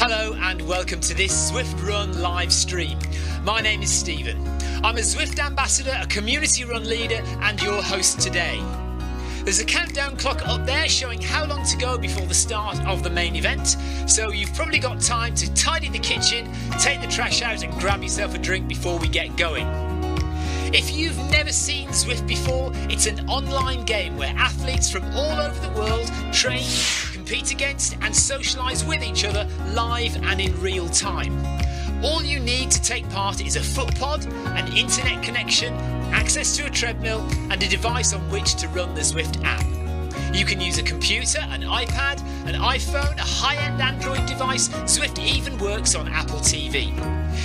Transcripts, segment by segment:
Hello and welcome to this Zwift Run live stream. My name is Stephen. I'm a Zwift ambassador, a community run leader and your host today. There's a countdown clock up there showing how long to go before the start of the main event, so you've probably got time to tidy the kitchen, take the trash out and grab yourself a drink before we get going. If you've never seen Zwift before, it's an online game where athletes from all over the world train, compete against and socialise with each other live and in real time. All you need to take part is a foot pod, an internet connection, access to a treadmill and a device on which to run the Zwift app. You can use a computer, an iPad, an iPhone, a high-end Android device. Zwift even works on Apple TV.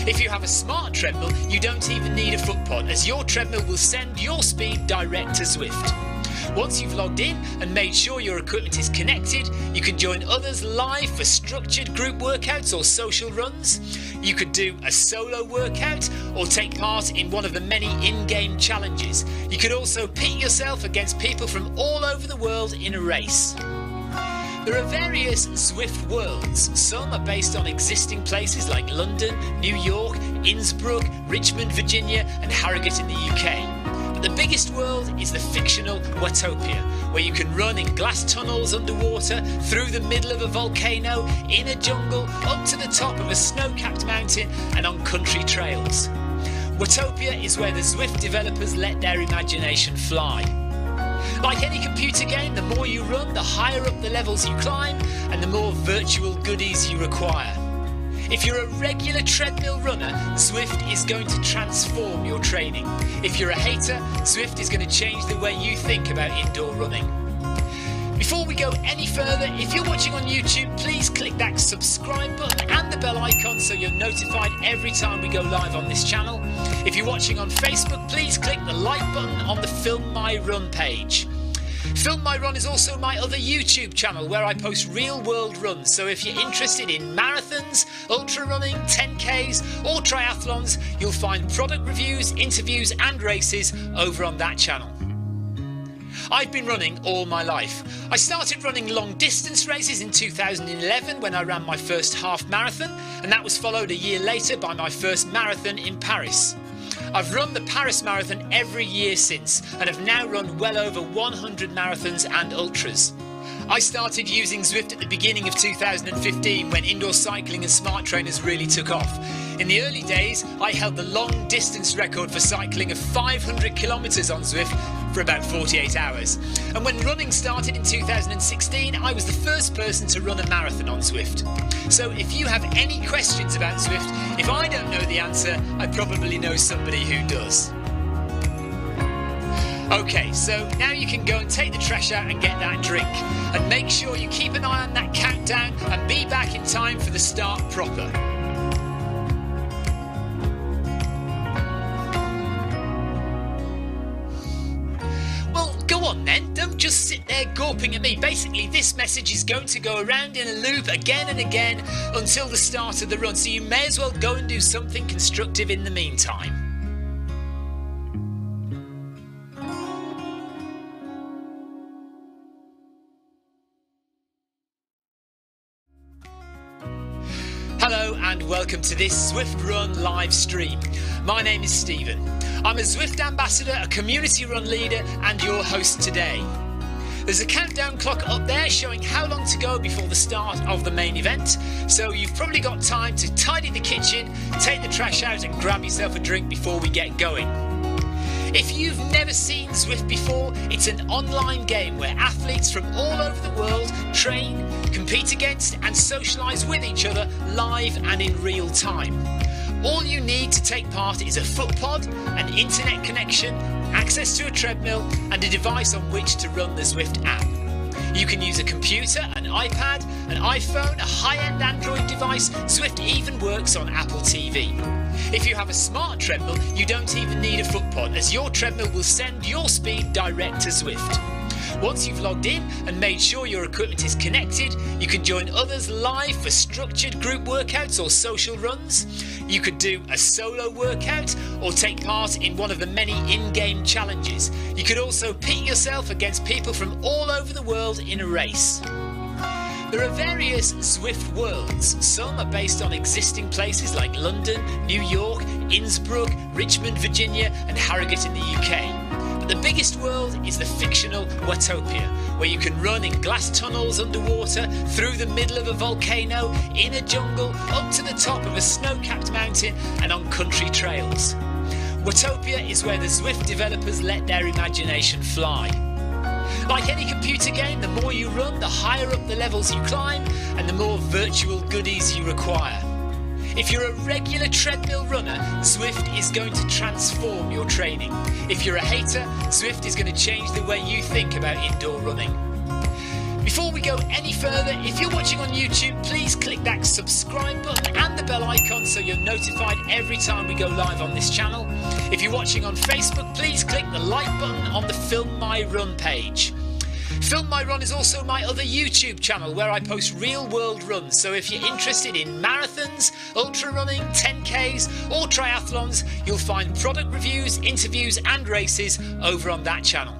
If you have a smart treadmill, you don't even need a foot pod, as your treadmill will send your speed direct to Zwift. Once you've logged in and made sure your equipment is connected, you can join others live for structured group workouts or social runs. You could do a solo workout or take part in one of the many in-game challenges. You could also pit yourself against people from all over the world in a race. There are various Zwift worlds. Some are based on existing places like London, New York, Innsbruck, Richmond, Virginia and Harrogate in the UK. But the biggest world is the fictional Watopia, where you can run in glass tunnels underwater, through the middle of a volcano, in a jungle, up to the top of a snow-capped mountain and on country trails. Watopia is where the Zwift developers let their imagination fly. Like any computer game, the more you run, the higher up the levels you climb and the more virtual goodies you require. If you're a regular treadmill runner, Zwift is going to transform your training. If you're a hater, Zwift is going to change the way you think about indoor running. Before we go any further, if you're watching on YouTube, please click that subscribe button and the bell icon so you're notified every time we go live on this channel. If you're watching on Facebook, please click the like button on the Film My Run page. Film My Run is also my other YouTube channel where I post real world runs, so if you're interested in marathons, ultra running, 10Ks or triathlons, you'll find product reviews, interviews and races over on that channel. I've been running all my life. I started running long distance races in 2011 when I ran my first half marathon, and that was followed a year later by my first marathon in Paris. I've run the Paris Marathon every year since and have now run well over 100 marathons and ultras. I started using Zwift at the beginning of 2015 when indoor cycling and smart trainers really took off. In the early days, I held the long distance record for cycling of 500 kilometres on Zwift for about 48 hours. And when running started in 2016, I was the first person to run a marathon on Zwift. So if you have any questions about Zwift, if I don't know the answer, I probably know somebody who does. Okay, so now you can go and take the trash out and get that drink. And make sure you keep an eye on that countdown and be back in time for the start proper. Well, go on then, don't just sit there gawping at me. Basically, this message is going to go around in a loop again and again until the start of the run, so you may as well go and do something constructive in the meantime. Hello and welcome to this Zwift Run live stream. My name is Stephen. I'm a Zwift ambassador, a community run leader and your host today. There's a countdown clock up there showing how long to go before the start of the main event, so you've probably got time to tidy the kitchen, take the trash out and grab yourself a drink before we get going. If you've never seen Zwift before, it's an online game where athletes from all over the world train, compete against and socialise with each other live and in real time. All you need to take part is a foot pod, an internet connection, access to a treadmill and a device on which to run the Zwift app. You can use a computer, an iPad, an iPhone, a high-end Android device. Zwift even works on Apple TV. If you have a smart treadmill, you don't even need a foot pod, as your treadmill will send your speed direct to Zwift. Once you've logged in and made sure your equipment is connected, you can join others live for structured group workouts or social runs. You could do a solo workout or take part in one of the many in-game challenges. You could also pit yourself against people from all over the world in a race. There are various Zwift worlds. Some are based on existing places like London, New York, Innsbruck, Richmond, Virginia and Harrogate in the UK. But the biggest world is the fictional Watopia, where you can run in glass tunnels underwater, through the middle of a volcano, in a jungle, up to the top of a snow-capped mountain and on country trails. Watopia is where the Zwift developers let their imagination fly. Like any computer game, the more you run, the higher up the levels you climb and the more virtual goodies you require. If you're a regular treadmill runner, Zwift is going to transform your training. If you're a hater, Zwift is going to change the way you think about indoor running. Before we go any further, if you're watching on YouTube, please click that subscribe button and the bell icon so you're notified every time we go live on this channel. If you're watching on Facebook, please click the like button on the Film My Run page. Film My Run is also my other YouTube channel where I post real world runs, so if you're interested in marathons, ultra running, 10Ks or triathlons, you'll find product reviews, interviews and races over on that channel.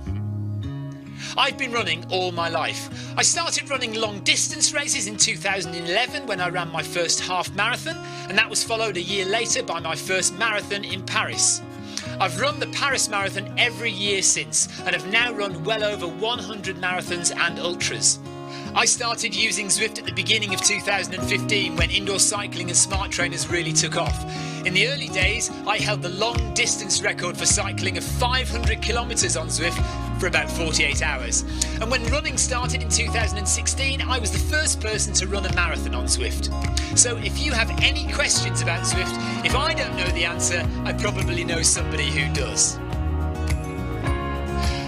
I've been running all my life. I started running long distance races in 2011 when I ran my first half marathon, and that was followed a year later by my first marathon in Paris. I've run the Paris Marathon every year since and have now run well over 100 marathons and ultras. I started using Zwift at the beginning of 2015 when indoor cycling and smart trainers really took off. In the early days, I held the long distance record for cycling of 500 kilometres on Zwift for about 48 hours. And when running started in 2016, I was the first person to run a marathon on Zwift. So if you have any questions about Zwift, if I don't know the answer, I probably know somebody who does.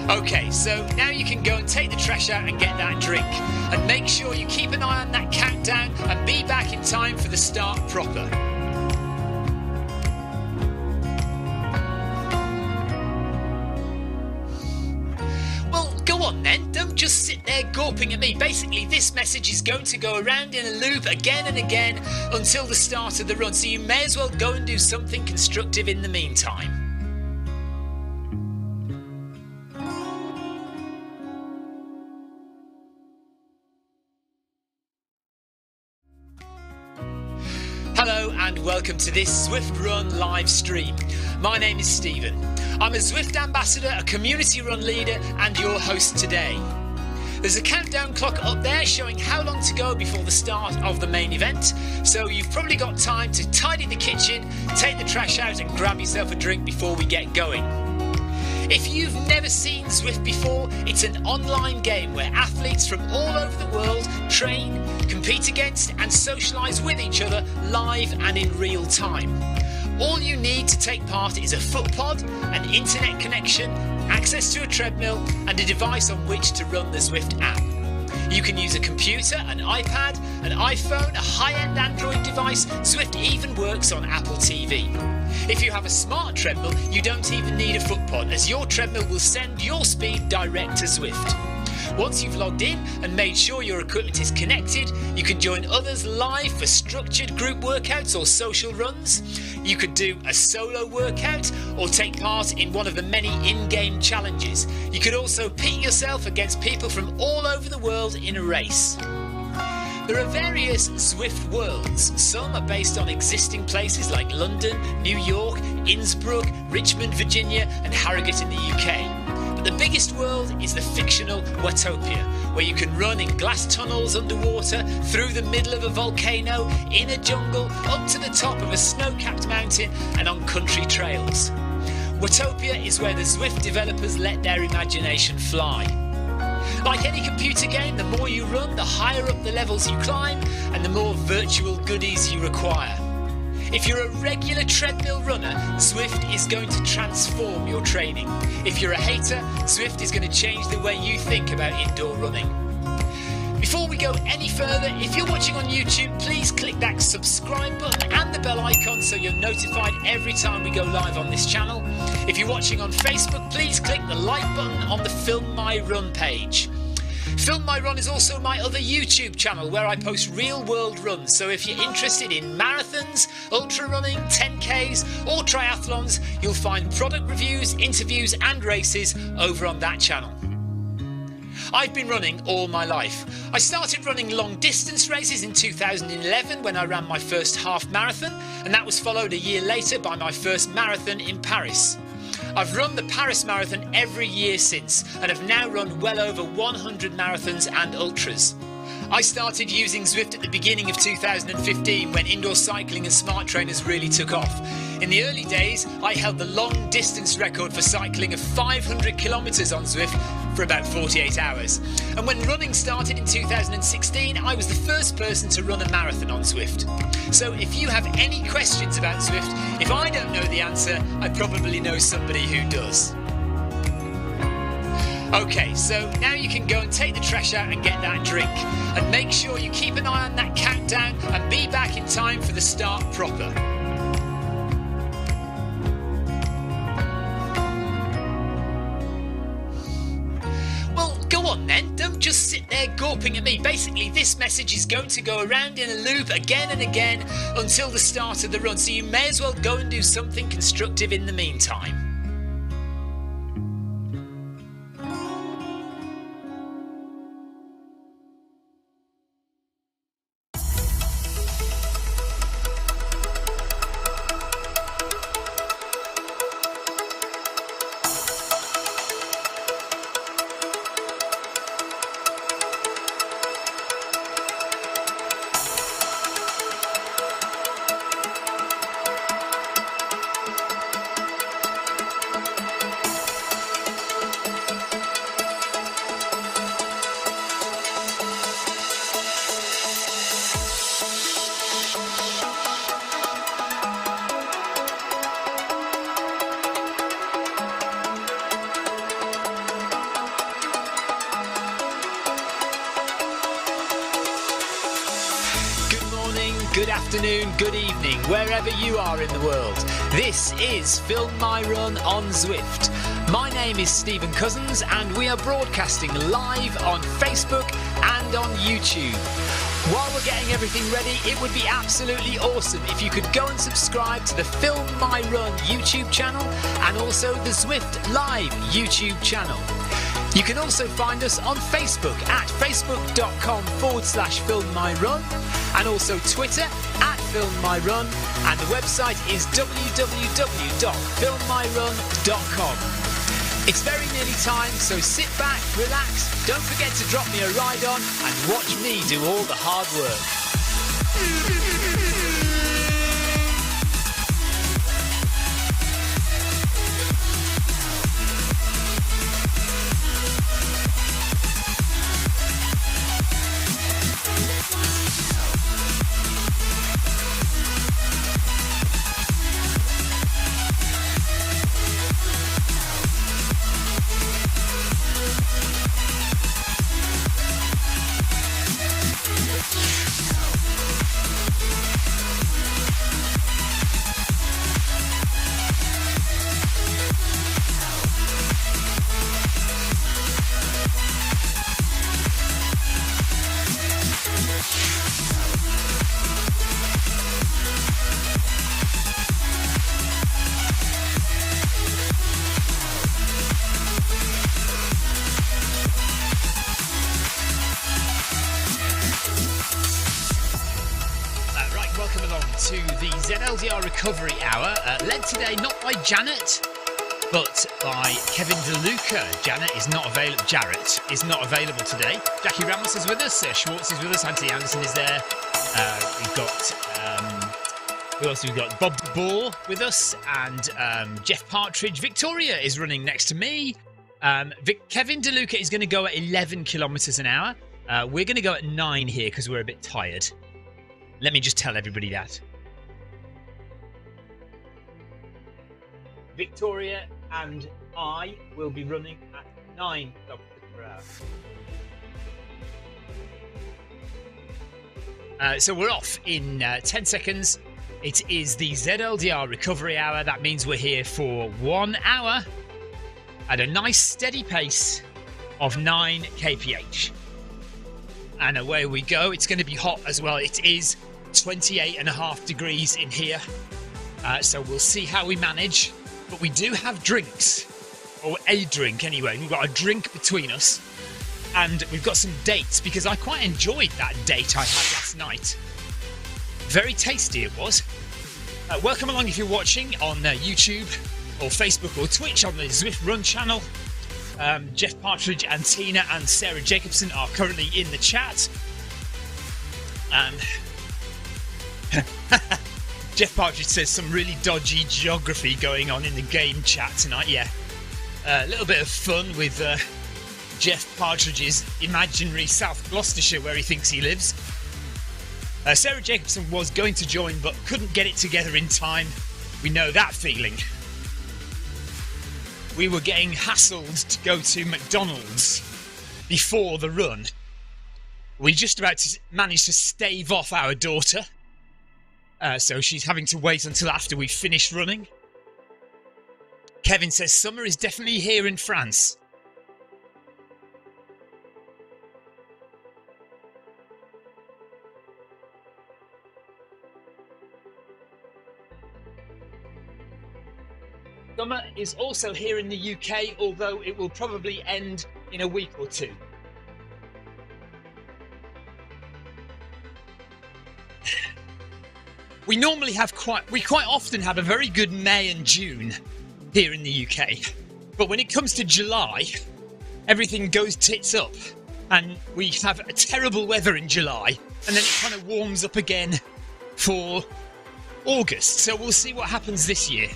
Okay, so now you can go and take the trash out and get that drink. And make sure you keep an eye on that countdown and be back in time for the start proper. Well, go on then, don't just sit there gawping at me. Basically, this message is going to go around in a loop again and again until the start of the run, so you may as well go and do something constructive in the meantime. Hello and welcome to this Zwift Run live stream. My name is Stephen. I'm a Zwift ambassador, a community run leader and your host today. There's a countdown clock up there showing how long to go before the start of the main event, so you've probably got time to tidy the kitchen, take the trash out and grab yourself a drink before we get going. If you've never seen Zwift before, it's an online game where athletes from all over the world train, compete against and socialise with each other live and in real time. All you need to take part is a foot pod, an internet connection, access to a treadmill and a device on which to run the Zwift app. You can use a computer, an iPad, an iPhone, a high-end Android device. Zwift even works on Apple TV. If you have a smart treadmill, you don't even need a foot pod, as your treadmill will send your speed direct to Zwift. Once you've logged in and made sure your equipment is connected, you can join others live for structured group workouts or social runs. You could do a solo workout or take part in one of the many in-game challenges. You could also pit yourself against people from all over the world in a race. There are various Zwift worlds. Some are based on existing places like London, New York, Innsbruck, Richmond, Virginia and Harrogate in the UK. But the biggest world is the fictional Watopia, where you can run in glass tunnels underwater, through the middle of a volcano, in a jungle, up to the top of a snow-capped mountain and on country trails. Watopia is where the Zwift developers let their imagination fly. Like any computer game, the more you run, the higher up the levels you climb and the more virtual goodies you require. If you're a regular treadmill runner, Zwift is going to transform your training. If you're a hater, Zwift is going to change the way you think about indoor running. Before we go any further, if you're watching on YouTube, please click that subscribe button and the bell icon so you're notified every time we go live on this channel. If you're watching on Facebook, please click the like button on the Film My Run page. Film My Run is also my other YouTube channel where I post real world runs, so if you're interested in marathons, ultra running, 10Ks or triathlons, you'll find product reviews, interviews and races over on that channel. I've been running all my life. I started running long distance races in 2011 when I ran my first half marathon, and that was followed a year later by my first marathon in Paris. I've run the Paris Marathon every year since and have now run well over 100 marathons and ultras. I started using Zwift at the beginning of 2015 when indoor cycling and smart trainers really took off. In the early days, I held the long distance record for cycling of 500 kilometres on Zwift for about 48 hours. And when running started in 2016, I was the first person to run a marathon on Zwift. So if you have any questions about Zwift, if I don't know the answer, I probably know somebody who does. Okay, so now you can go and take the trash out and get that drink. And make sure you keep an eye on that countdown and be back in time for the start proper. Well, go on then, don't just sit there gawping at me. Basically, this message is going to go around in a loop again and again until the start of the run, so you may as well go and do something constructive in the meantime. Good afternoon, good evening, wherever you are in the world. This is Film My Run on Zwift. My name is Stephen Cousins and we are broadcasting live on Facebook and on YouTube. While we're getting everything ready, it would be absolutely awesome if you could go and subscribe to the Film My Run YouTube channel and also the Zwift Live YouTube channel. You can also find us on Facebook at facebook.com/filmmyrun and also Twitter at filmmyrun, and the website is www.filmmyrun.com. It's very nearly time, so sit back, relax, don't forget to drop me a ride on and watch me do all the hard work. To the ZLDR Recovery Hour, led today not by Janet, but by Kevin DeLuca. Jarrett is not available today. Jackie Ramos is with us, Schwartz is with us, Anthony Anderson is there. We've got, who else have we got? Bob Ball with us, and Jeff Partridge. Victoria is running next to me. Kevin DeLuca is going to go at 11 kilometres an hour. We're going to go at 9 here because we're a bit tired. Let me just tell everybody that. Victoria and I will be running at 9 kilometres per hour. So we're off in 10 seconds. It is the ZLDR Recovery Hour. That means we're here for 1 hour at a nice steady pace of 9 kph. And away we go. It's going to be hot as well. It is 28.5 degrees in here. So we'll see how we manage. But we do have drinks, or a drink anyway. We've got a drink between us. and we've got some dates because I quite enjoyed that date I had last night. Very tasty it was. Welcome along if you're watching on YouTube or Facebook or Twitch on the Zwift Run channel. Jeff Partridge and Tina and Sarah Jacobson are currently in the chat. Jeff Partridge says some really dodgy geography going on in the game chat tonight. Yeah, a little bit of fun with Jeff Partridge's imaginary South Gloucestershire where he thinks he lives. Sarah Jacobson was going to join but couldn't get it together in time. We know that feeling. We were getting hassled to go to McDonald's before the run. We just about managed to stave off our daughter. So she's having to wait until after we finish running. Kevin says summer is definitely here in France. Summer is also here in the UK, although it will probably end in a week or two. We quite often have a very good May and June here in the UK. But when it comes to July, everything goes tits up. And we have a terrible weather in July. And then it kind of warms up again for August. So we'll see what happens this year.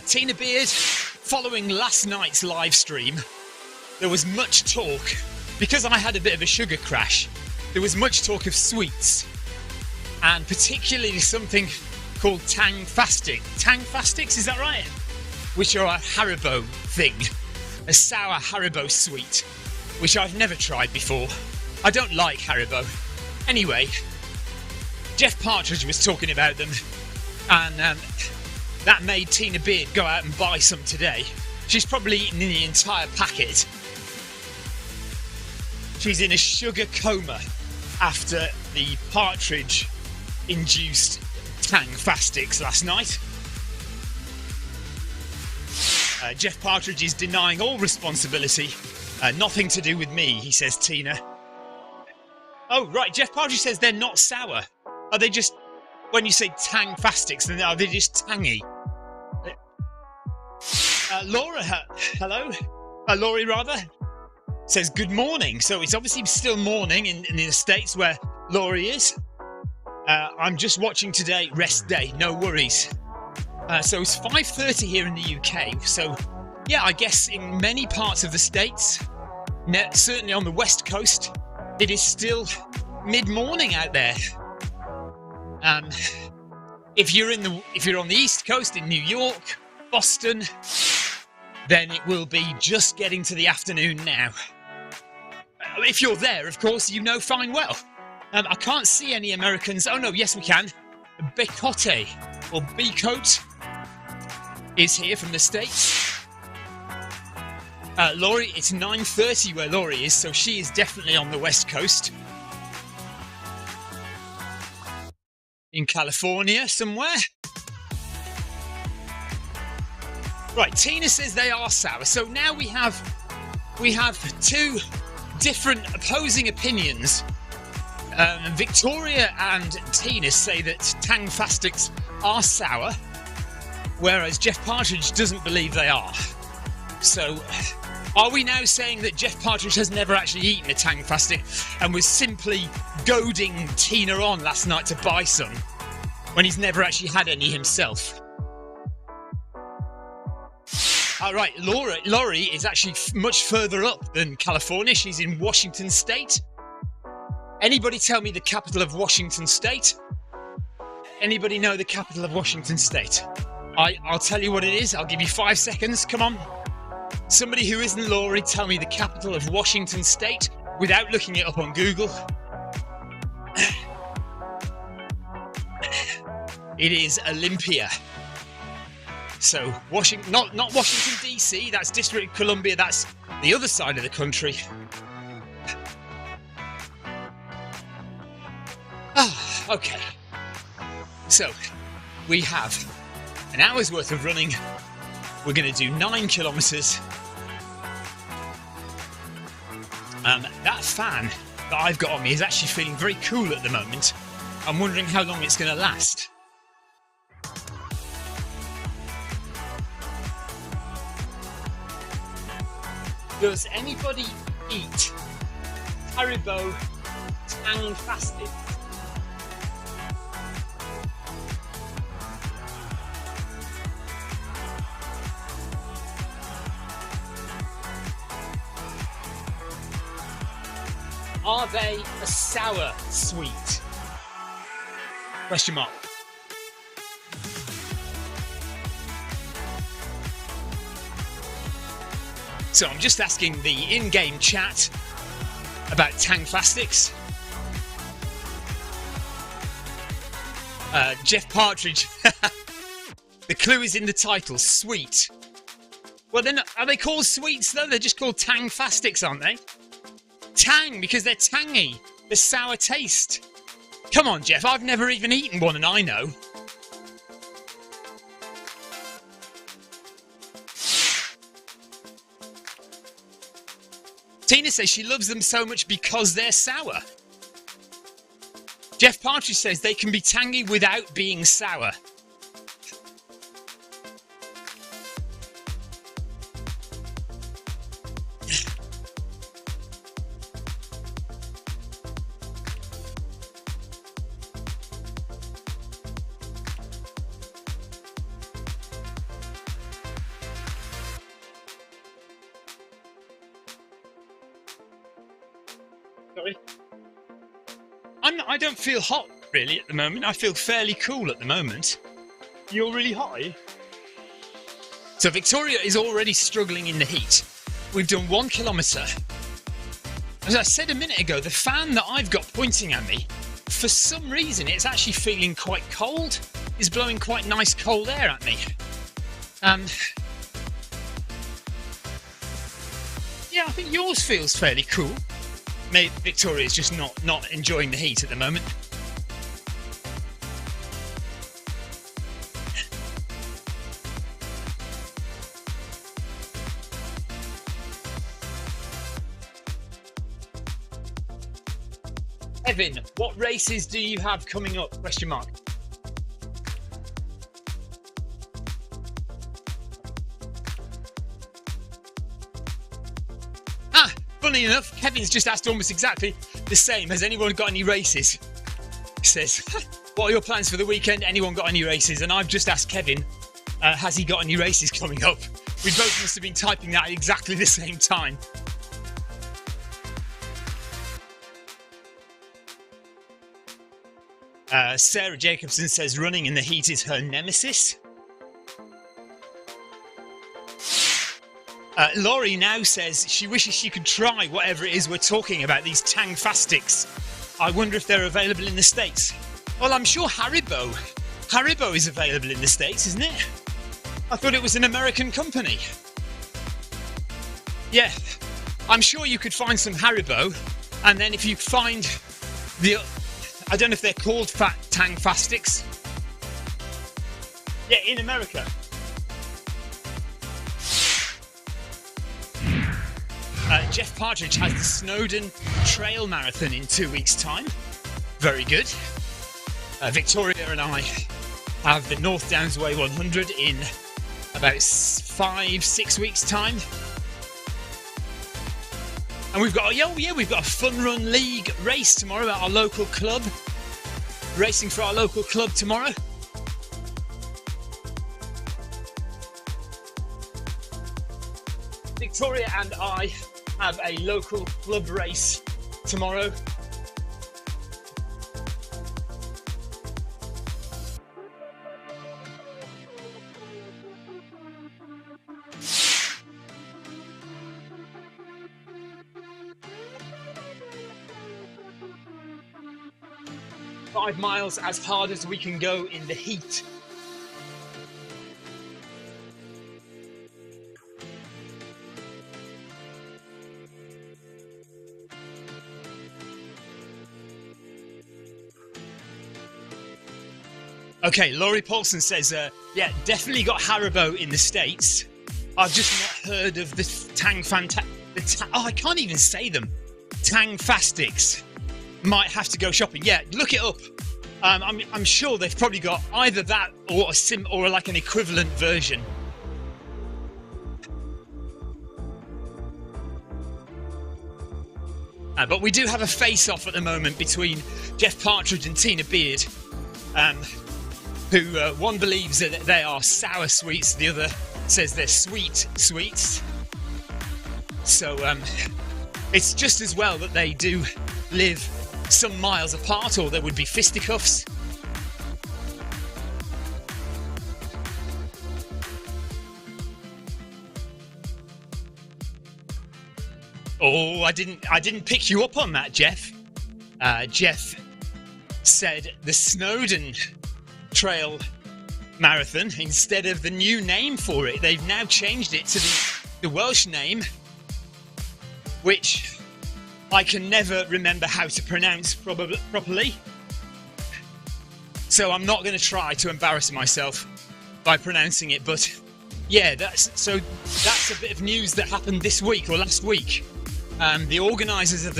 Tina Beard, following last night's live stream, there was much talk, because I had a bit of a sugar crash, there was much talk of sweets, and particularly something called Tang Fastic. Tang Fastics, is that right? Which are a Haribo thing, a sour Haribo sweet, which I've never tried before. I don't like Haribo. Anyway, Jeff Partridge was talking about them, and that made Tina Beard go out and buy some today. She's probably eaten the entire packet. She's in a sugar coma after the Partridge-induced Tang Fastics last night. Jeff Partridge is denying all responsibility. Nothing to do with me, he says, Tina. Oh, right, Jeff Partridge says they're not sour. Are they just... When you say Tang Fastics, then are they just tangy? Laura, hello? Laurie, rather, says good morning. So it's obviously still morning in the States where Laurie is. I'm just watching today, rest day, no worries. So it's 5:30 here in the UK. So, yeah, I guess in many parts of the States, certainly on the West Coast, it is still mid-morning out there. If you're on the East Coast in New York, Boston, then it will be just getting to the afternoon now. If you're there, of course, you know fine well. I can't see any Americans. Oh no, yes we can. Becote or Becote is here from the States. Laurie, it's 9:30 where Laurie is, so she is definitely on the West Coast. In California somewhere. Right, Tina says they are sour. So now we have two different opposing opinions. Victoria and Tina say that Tang Fastics are sour, whereas Jeff Partridge doesn't believe they are. So are we now saying that Jeff Partridge has never actually eaten a Tang Fastic and was simply goading Tina on last night to buy some when he's never actually had any himself? All right, Laurie is actually much further up than California. She's in Washington State. Anybody tell me the capital of Washington State? Anybody know the capital of Washington State? I'll tell you what it is. I'll give you 5 seconds. Come on. Somebody who isn't Laurie, tell me the capital of Washington State without looking it up on Google. It is Olympia. So, not Washington DC, that's District of Columbia, that's the other side of the country. Okay. So, we have an hour's worth of running. We're going to do 9 kilometres. That fan that I've got on me is actually feeling very cool at the moment. I'm wondering how long it's going to last. Does anybody eat Haribo Tang Fasted? Are they a sour sweet? Question mark. So I'm just asking the in-game chat about Tang Fastics. Jeff Partridge. The clue is in the title, sweet. Well, then, are they called sweets though? They're just called Tang Fastics, aren't they? Tang, because they're tangy. The sour taste. Come on, Jeff, I've never even eaten one and I know. Tina says she loves them so much because they're sour. Jeff Partridge says they can be tangy without being sour. I don't feel hot really at the moment. I feel fairly cool at the moment. You're really hot, are you? So Victoria is already struggling in the heat. We've done 1 kilometre. As I said a minute ago, the fan that I've got pointing at me, for some reason it's actually feeling quite cold. It's blowing quite nice cold air at me. Yeah, I think yours feels fairly cool. Maybe Victoria's just not enjoying the heat at the moment. Evan, what races do you have coming up? Question mark. Funny enough, Kevin's just asked almost exactly the same. Has anyone got any races? He says, what are your plans for the weekend? Anyone got any races? And I've just asked Kevin, has he got any races coming up? We both must have been typing that at exactly the same time. Sarah Jacobson says running in the heat is her nemesis. Laurie now says she wishes she could try whatever it is we're talking about, these Tang Fastics. I wonder if they're available in the States. Well, I'm sure Haribo is available in the States, isn't it? I thought it was an American company. Yeah, I'm sure you could find some Haribo, and then if you find the... I don't know if they're called Tang Fastics. Yeah, in America. Jeff Partridge has the Snowdon Trail Marathon in 2 weeks' time. Very good. Victoria and I have the North Downs Way 100 in about 5-6 weeks' time. And we've got, we've got a Fun Run League race tomorrow at our local club. Racing for our local club tomorrow. Victoria and I have a local club race tomorrow. Five miles as hard as we can go in the heat. Okay, Laurie Paulson says, yeah, definitely got Haribo in the States. I've just not heard of the I can't even say them. Tang Fastics. Might have to go shopping. Yeah, look it up. I'm sure they've probably got either that or or like an equivalent version. But we do have a face-off at the moment between Jeff Partridge and Tina Beard, who one believes that they are sour sweets, the other says they're sweet sweets. So it's just as well that they do live some miles apart, or there would be fisticuffs. Oh, I didn't pick you up on that, Jeff. Jeff said the Snowdon Trail Marathon instead of the new name for it. They've now changed it to the Welsh name, which I can never remember how to pronounce properly. So I'm not going to try to embarrass myself by pronouncing it. But yeah, that's a bit of news that happened this week or last week. The organisers of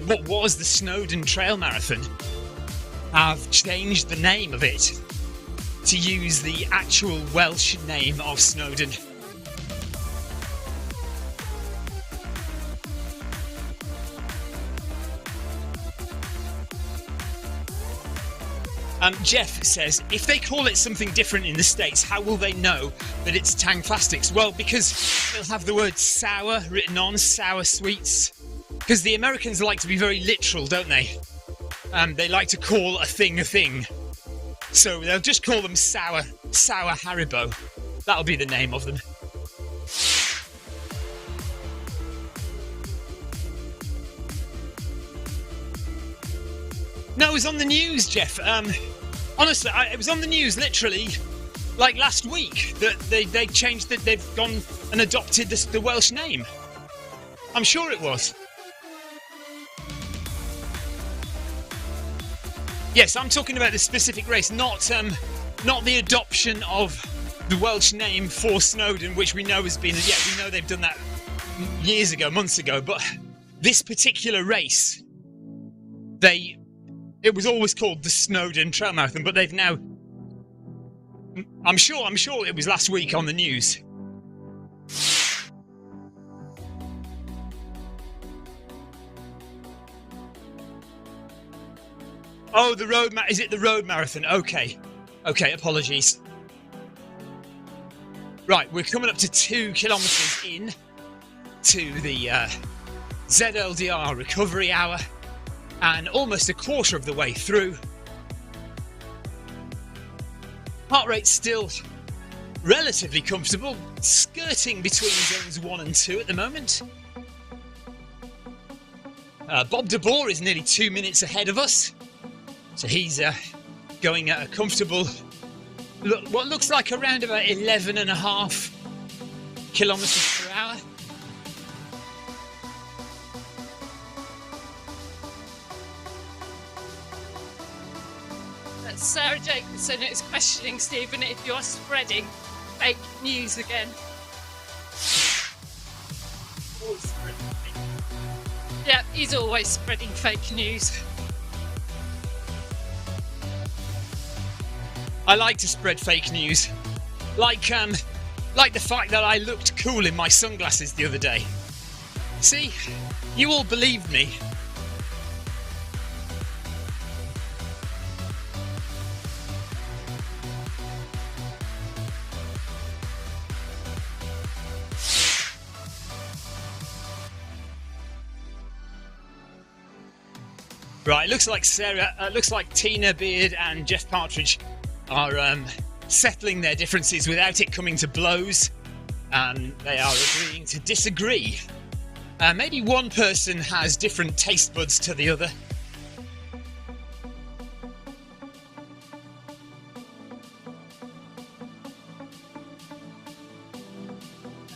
what was the Snowdon Trail Marathon, have changed the name of it to use the actual Welsh name of Snowdon. Jeff says, if they call it something different in the States, how will they know that it's Tang Fastics? Well, because they'll have the word sour written on, sour sweets. Because the Americans like to be very literal, don't they? They like to call a thing a thing. So they'll just call them sour Haribo. That'll be the name of them. No, it was on the news, Jeff. Honestly, it was on the news literally like last week that they changed that they've gone and adopted the Welsh name. I'm sure it was. Yes, I'm talking about the specific race, not the adoption of the Welsh name for Snowdon, which we know has been. Yeah, we know they've done that years ago, months ago. But this particular race, it was always called the Snowdon Trail Marathon, but they've now. I'm sure it was last week on the news. Oh, is it the road marathon? Okay, apologies. Right, we're coming up to 2 kilometres in to the ZLDR recovery hour, and almost a quarter of the way through. Heart rate's still relatively comfortable, skirting between zones 1 and 2 at the moment. Bob de Boer is nearly 2 minutes ahead of us. So he's going at a comfortable, what looks like around about 11.5 kilometres per hour. That's Sarah Jacobson is questioning Stephen if you're spreading fake news again. Yeah, he's always spreading fake news. I like to spread fake news, like the fact that I looked cool in my sunglasses the other day. See, you all believed me. Right, looks like Tina Beard and Jeff Partridge are settling their differences without it coming to blows. They are agreeing to disagree. Maybe one person has different taste buds to the other.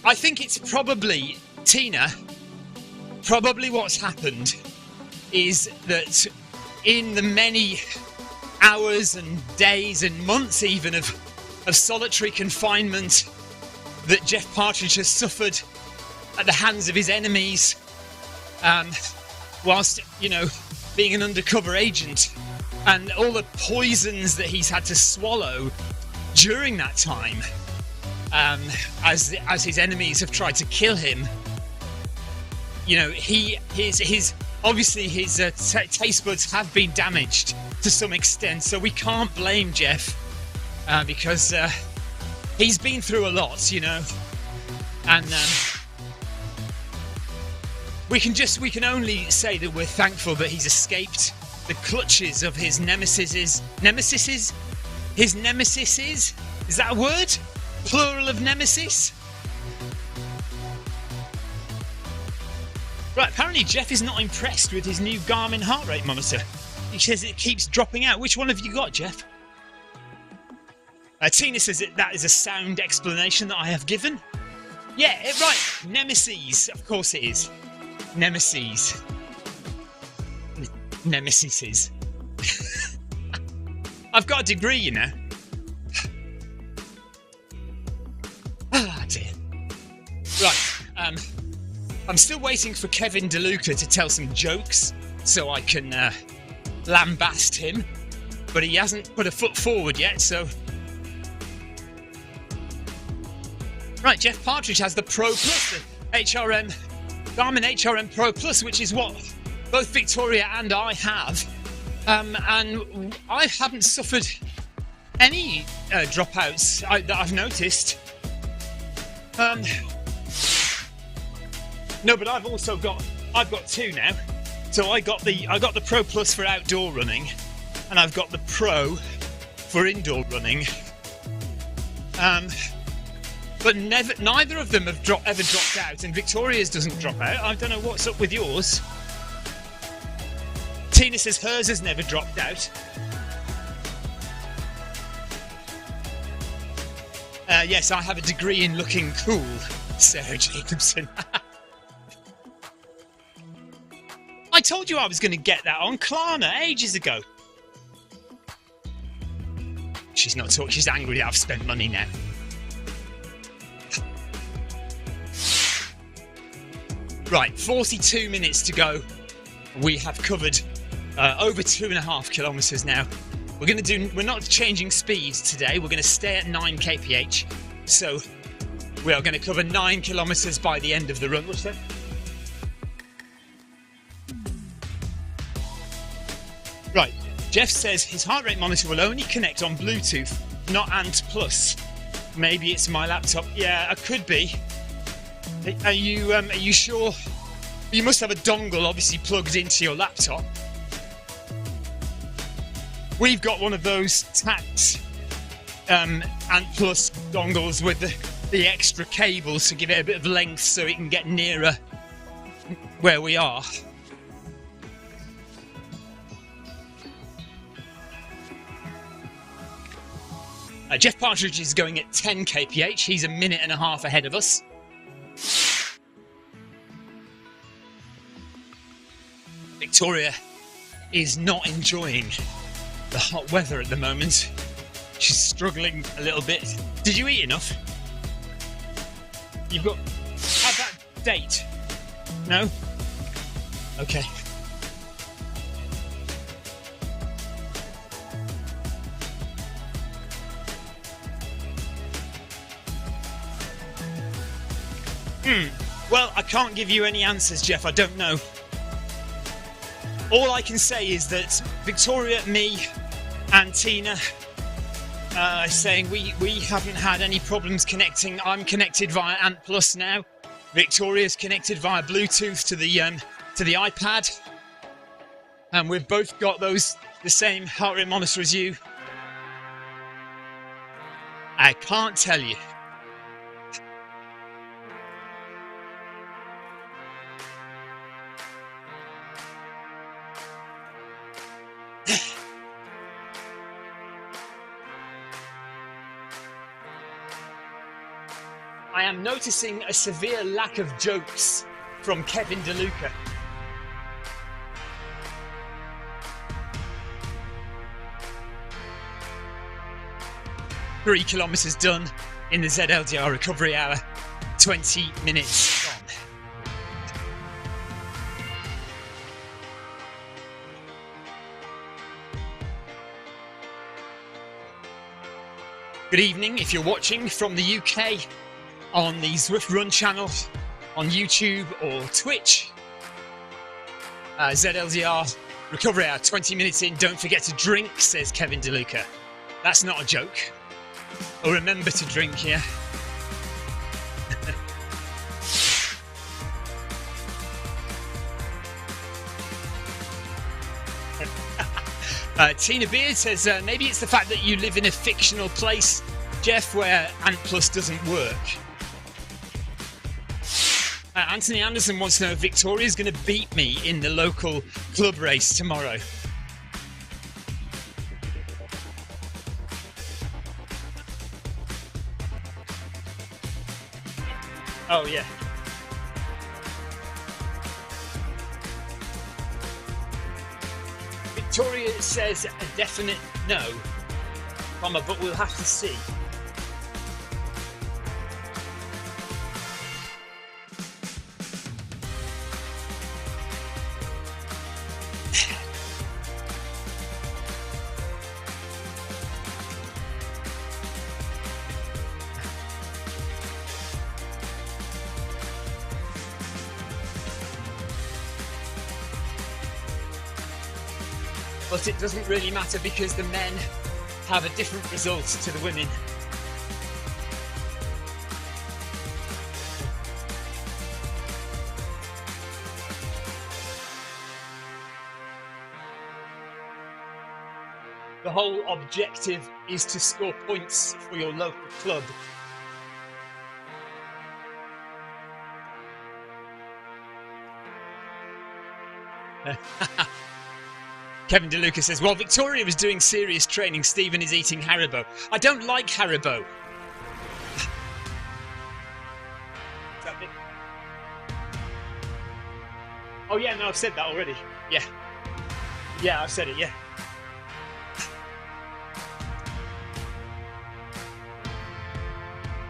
I think it's probably, Tina, probably what's happened is that in the many hours and days and months even of solitary confinement that Jeff Partridge has suffered at the hands of his enemies, whilst, you know, being an undercover agent, and all the poisons that he's had to swallow during that time, as his enemies have tried to kill him. You know, his obviously his taste buds have been damaged to some extent, so we can't blame Jeff, because he's been through a lot, you know, and we can only say that we're thankful that he's escaped the clutches of his nemesis. Is that a word? Plural of nemesis? Right, apparently Jeff is not impressed with his new Garmin heart rate monitor. He says it keeps dropping out. Which one have you got, Jeff? Tina says that is a sound explanation that I have given. Yeah, right. Nemesis. Of course it is. Nemesis. Nemesises. I've got a degree, you know. Ah, dear. Right. I'm still waiting for Kevin DeLuca to tell some jokes so I can lambast him, but he hasn't put a foot forward yet, so... Right, Jeff Partridge has the Pro Plus, the Garmin HRM Pro Plus, which is what both Victoria and I have, and I haven't suffered any dropouts that I've noticed. No, but I've got two now. So I got the Pro Plus for outdoor running, and I've got the Pro for indoor running. But neither of them have ever dropped out, and Victoria's doesn't drop out. I don't know what's up with yours. Tina says hers has never dropped out. Yes, I have a degree in looking cool, Sarah Jacobson. I told you I was going to get that on Klarna ages ago. She's not talking. She's angry that I've spent money now. Right, 42 minutes to go. We have covered over 2.5 kilometres now. We're not changing speed today. We're going to stay at 9 kph. So we are going to cover 9 kilometres by the end of the run. What's that? Right, Jeff says his heart rate monitor will only connect on Bluetooth, not Ant Plus. Maybe it's my laptop. Yeah, it could be. Are you sure? You must have a dongle obviously plugged into your laptop. We've got one of those tacked Ant Plus dongles with the extra cables to give it a bit of length so it can get nearer where we are. Jeff Partridge is going at 10 kph. He's a minute and a half ahead of us. Victoria is not enjoying the hot weather at the moment. She's struggling a little bit. Did you eat enough? You've got... Have that date. No? Okay. Well, I can't give you any answers, Jeff. I don't know. All I can say is that Victoria, me, and Tina are saying we haven't had any problems connecting. I'm connected via Ant Plus now. Victoria's connected via Bluetooth to the iPad, and we've both got the same heart rate monitor as you. I can't tell you. I am noticing a severe lack of jokes from Kevin DeLuca. 3 kilometres done in the ZLDR recovery hour, 20 minutes gone. Good evening if you're watching from the UK on the Zwift Run channel, on YouTube or Twitch. ZLDR recovery hour, 20 minutes in. Don't forget to drink, says Kevin DeLuca. That's not a joke. Oh, remember to drink here. Tina Beard says, maybe it's the fact that you live in a fictional place, Jeff, where Ant Plus doesn't work. Anthony Anderson wants to know if Victoria's going to beat me in the local club race tomorrow. Oh, yeah. Victoria says a definite no, but we'll have to see. But it doesn't really matter because the men have a different result to the women. The whole objective is to score points for your local club. Kevin DeLuca says, while Victoria is doing serious training, Stephen is eating Haribo. I don't like Haribo. Oh yeah, no, I've said that already. Yeah. Yeah, I've said it, yeah.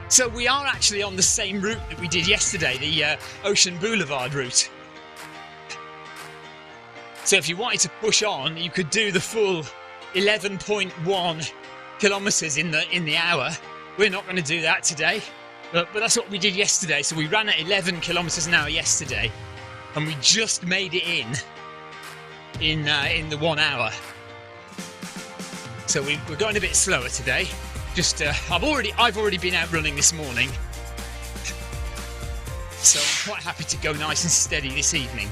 So we are actually on the same route that we did yesterday, the Ocean Boulevard route. So if you wanted to push on, you could do the full 11.1 kilometres in the hour. We're not going to do that today, but that's what we did yesterday. So we ran at 11 kilometres an hour yesterday, and we just made it in the 1 hour. So we're going a bit slower today. Just I've already been out running this morning, so I'm quite happy to go nice and steady this evening.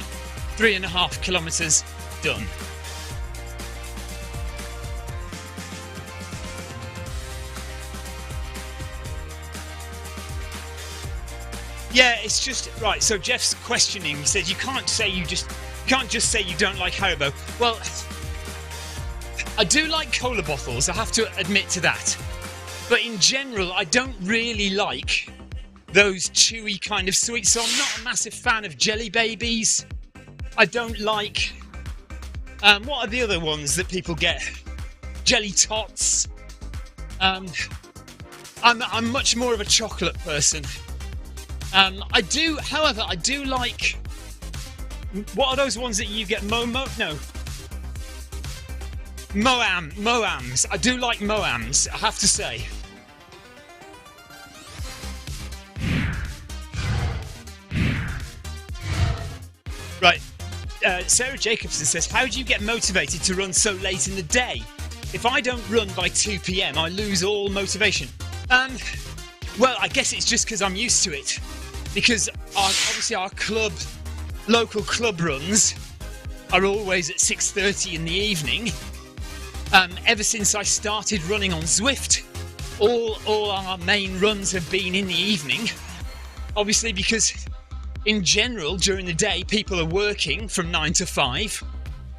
3.5 kilometres done. Yeah, it's just right. So Jeff's questioning. He says you can't just say you don't like Haribo. Well, I do like cola bottles. I have to admit to that. But in general, I don't really like those chewy kind of sweets. So I'm not a massive fan of jelly babies. I don't like, what are the other ones that people get? Jelly tots. I'm much more of a chocolate person. I do like, what are those ones that you get? Moams. I do like Moams, I have to say. Right. Sarah Jacobson says, how do you get motivated to run so late in the day? If I don't run by 2 p.m, I lose all motivation. Well, I guess it's just because I'm used to it. Because obviously our local club runs are always at 6:30 in the evening. Ever since I started running on Zwift, all our main runs have been in the evening. Obviously because in general, during the day, people are working from 9 to 5,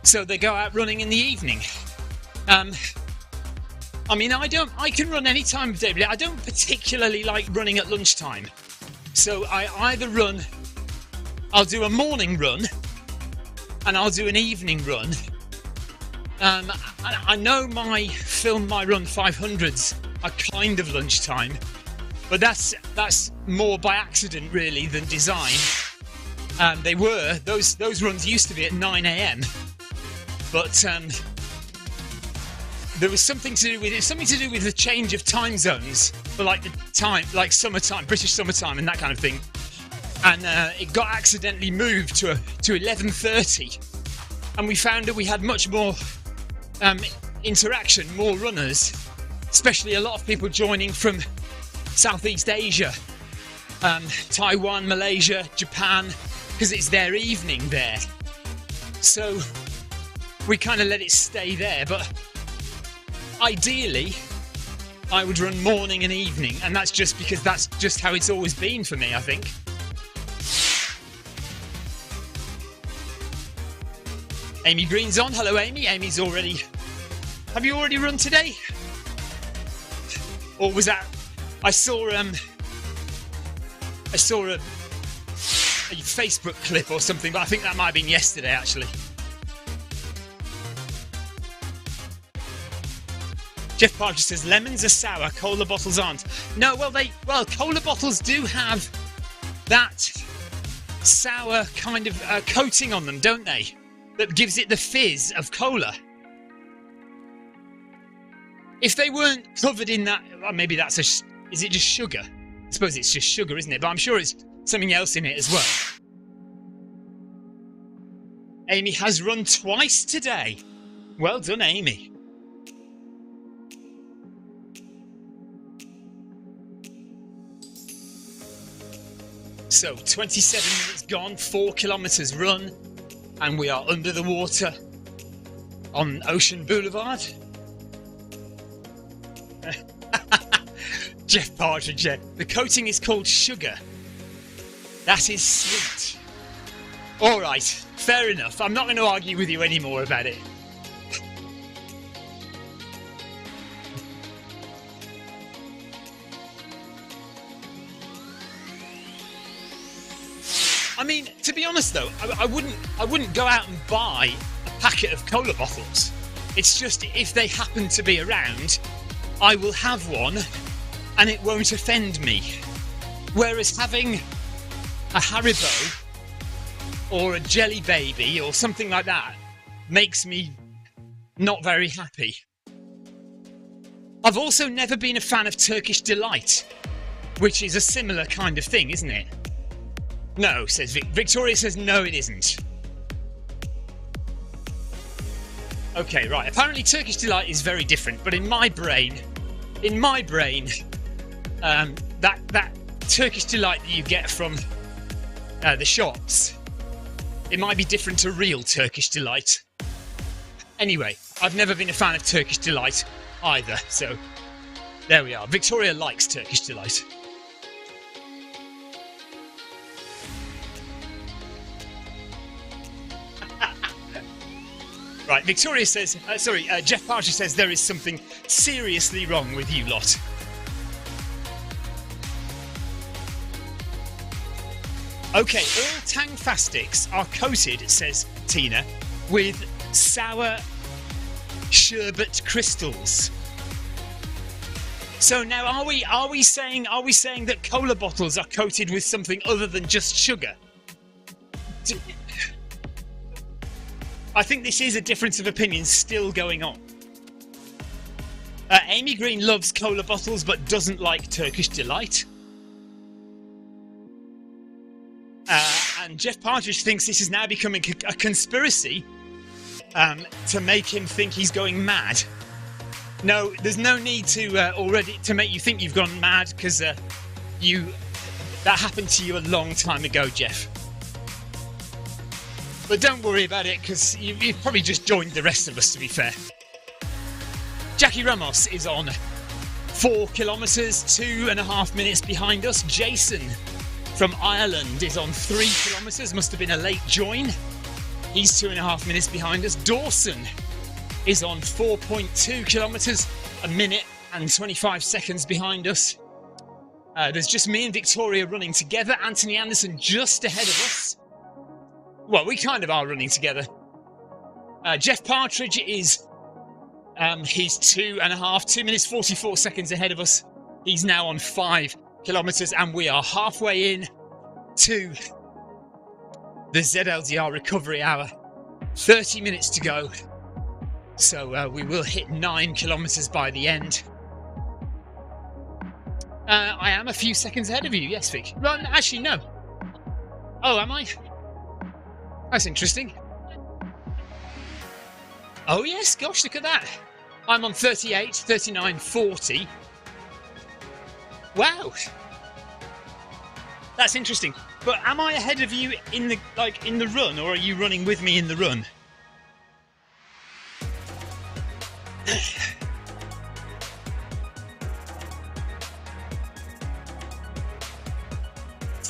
so they go out running in the evening. I mean, I can run any time of day, but I don't particularly like running at lunchtime. So I either I'll do a morning run, and I'll do an evening run. I know my Film My Run 500s are kind of lunchtime, but that's more by accident really than design. They were those runs used to be at 9 a.m. but there was something to do with the change of time zones for like the time, like summertime, British summertime, and that kind of thing. And it got accidentally moved to 11:30, and we found that we had much more interaction, more runners, especially a lot of people joining from Southeast Asia, Taiwan, Malaysia, Japan, because it's their evening there. So we kind of let it stay there, but ideally I would run morning and evening, and that's just because that's just how it's always been for me, I think. Amy Green's on. Hello, Amy. Amy's already... Have you already run today? Or was that... I saw a Facebook clip or something, but I think that might have been yesterday, actually. Jeff Parker says, lemons are sour, cola bottles aren't. No, well, cola bottles do have that sour kind of coating on them, don't they? That gives it the fizz of cola. If they weren't covered in that, well, maybe that's is it just sugar? I suppose it's just sugar, isn't it? But I'm sure it's something else in it as well. Amy has run twice today. Well done, Amy. So 27 minutes gone, 4 kilometres run, and we are under the water on Ocean Boulevard. Jeff Partridge, the coating is called sugar. That is sweet. All right, fair enough. I'm not going to argue with you anymore about it. I mean, to be honest though, I wouldn't go out and buy a packet of cola bottles. It's just if they happen to be around, I will have one and it won't offend me. Whereas having a Haribo or a Jelly Baby or something like that makes me not very happy. I've also never been a fan of Turkish Delight, which is a similar kind of thing, isn't it? No, says Victoria says no, it isn't. Okay, right. Apparently Turkish Delight is very different, but in my brain, that Turkish Delight that you get from the shops, it might be different to real Turkish Delight. Anyway, I've never been a fan of Turkish Delight either, so there we are. Victoria likes Turkish Delight. Right, Victoria says, Jeff Partridge says there is something seriously wrong with you lot. Okay, all Tang Fastics are coated, says Tina, with sour sherbet crystals. So now are we saying that cola bottles are coated with something other than just sugar? I think this is a difference of opinion still going on. Amy Green loves cola bottles but doesn't like Turkish Delight. And Jeff Partridge thinks this is now becoming a conspiracy to make him think he's going mad. No, there's no need to make you think you've gone mad, because that happened to you a long time ago, Jeff. But don't worry about it, because you've probably just joined the rest of us, to be fair. Jackie Ramos is on 4 kilometres, 2.5 minutes behind us. Jason from Ireland is on 3 kilometres, must have been a late join. He's 2.5 minutes behind us. Dawson is on 4.2 kilometres, 1 minute and 25 seconds behind us. There's just me and Victoria running together. Anthony Anderson just ahead of us. Well, we kind of are running together. Jeff Partridge is He's 2 minutes 44 seconds ahead of us. He's now on 5 kilometers, and we are halfway in to the ZLDR recovery hour. 30 minutes to go. So we will hit 9 kilometers by the end. I am a few seconds ahead of you, yes, Vic. Well, actually, no. Oh, am I? That's interesting. Oh, yes, gosh, look at that. I'm on 38, 39, 40. Wow. That's interesting. But am I ahead of you in the run, or are you running with me in the run?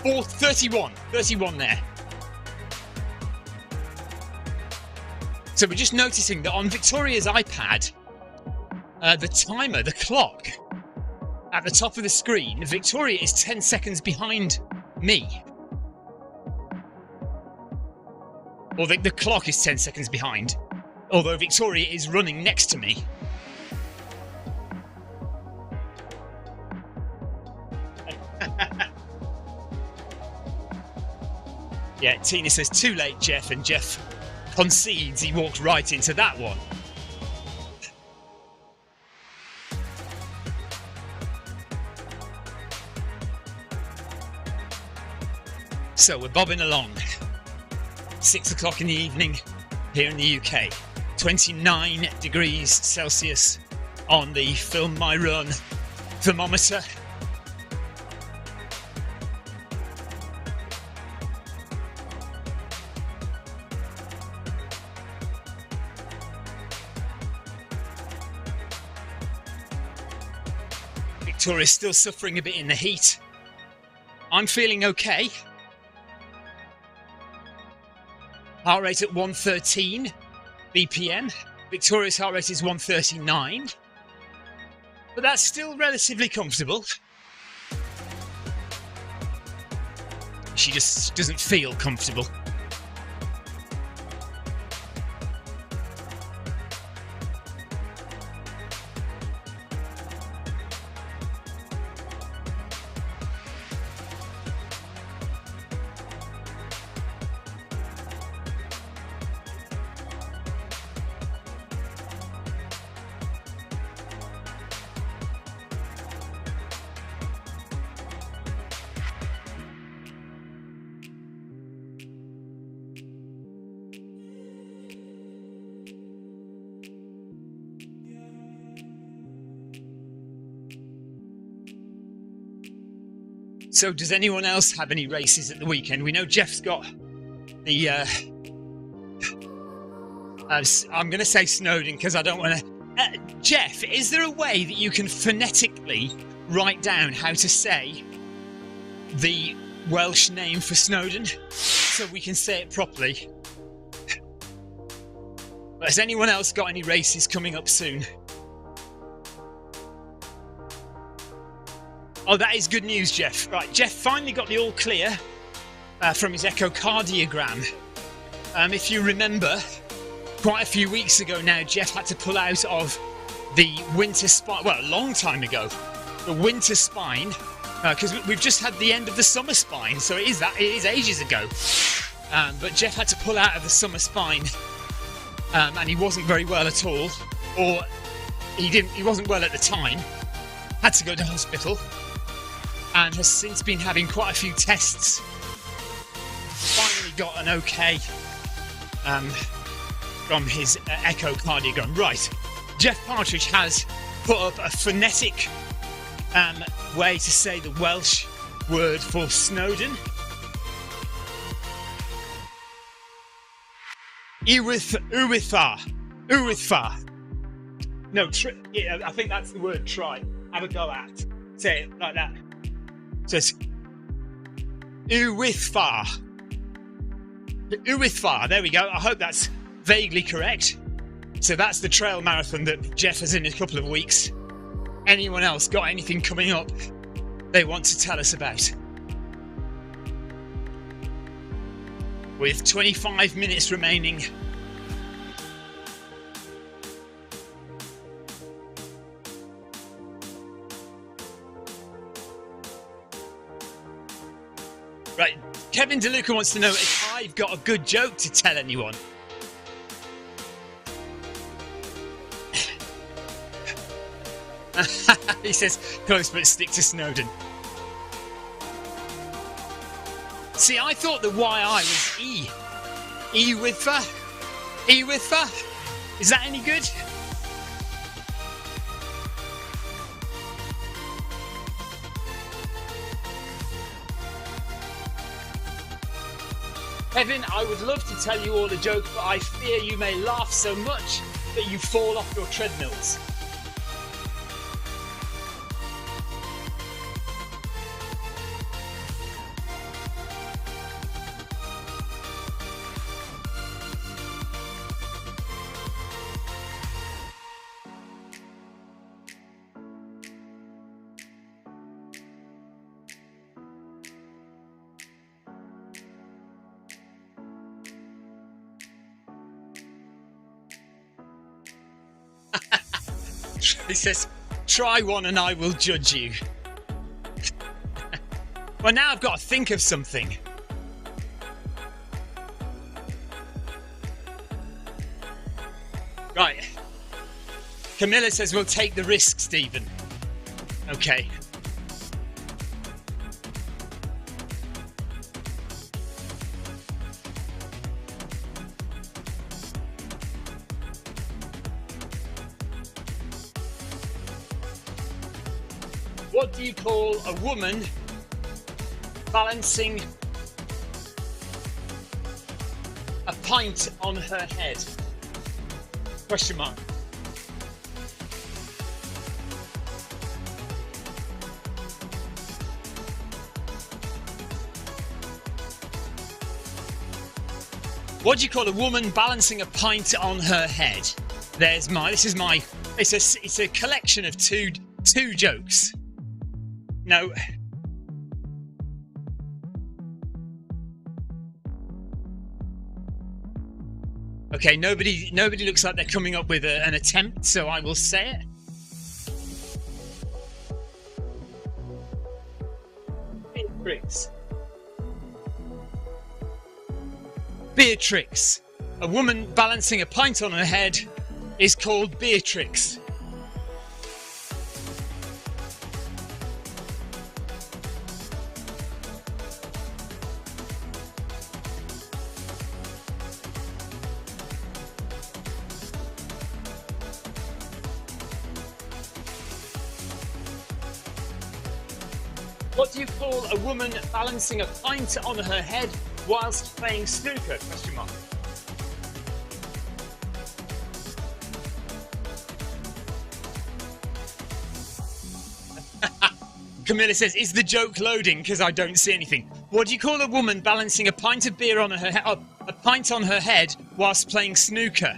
31 there. So we're just noticing that on Victoria's iPad, the timer, the clock, at the top of the screen, Victoria is 10 seconds behind me. Or the clock is 10 seconds behind, although Victoria is running next to me. Yeah, Tina says, too late, Jeff, and Jeff concedes he walked right into that one. So we're bobbing along. 6 o'clock in the evening here in the UK. 29 degrees Celsius on the Film My Run thermometer. Victoria's still suffering a bit in the heat. I'm feeling okay. Heart rate at 113 BPM. Victoria's heart rate is 139. But that's still relatively comfortable. She just doesn't feel comfortable. So does anyone else have any races at the weekend? We know Jeff's got the... I'm going to say Snowdon because I don't want to... Jeff, is there a way that you can phonetically write down how to say the Welsh name for Snowdon so we can say it properly? Has anyone else got any races coming up soon? Oh, that is good news, Jeff. Right, Jeff finally got the all clear from his echocardiogram. If you remember, quite a few weeks ago now, Jeff had to pull out of the winter spine. Well, a long time ago, the winter spine, because we've just had the end of the summer spine, so it is ages ago. But Jeff had to pull out of the summer spine, and he wasn't very well at all, or he wasn't well at the time. Had to go to hospital. And has since been having quite a few tests. Finally got an okay from his echocardiogram. Right, Jeff Partridge has put up a phonetic way to say the Welsh word for Snowdon. Uwitha. No, I think that's the word try. Have a go at. Say it like that. So it's Uwithfa. Uwithfa, there we go. I hope that's vaguely correct. So that's the trail marathon that Jeff has in a couple of weeks. Anyone else got anything coming up they want to tell us about? With 25 minutes remaining. Right, Kevin DeLuca wants to know if I've got a good joke to tell anyone. He says, close but stick to Snowden. See, I thought the YI was E. E with fa? E with fa? Is that any good? Kevin, I would love to tell you all a joke, but I fear you may laugh so much that you fall off your treadmills. He says, try one and I will judge you. Well, now I've got to think of something. Right. Camilla says we'll take the risk, Stephen. Okay. What do you call a woman balancing a pint on her head? Question mark. What do you call a woman balancing a pint on her head? There's my. This is my. It's a collection of two jokes. No. Okay, nobody looks like they're coming up with an attempt, so I will say it. Beatrix. A woman balancing a pint on her head is called Beatrix. What do you call a woman balancing a pint on her head whilst playing snooker? Question mark. Camilla says, is the joke loading? Because I don't see anything. What do you call a woman balancing a pint of beer on her a pint on her head whilst playing snooker?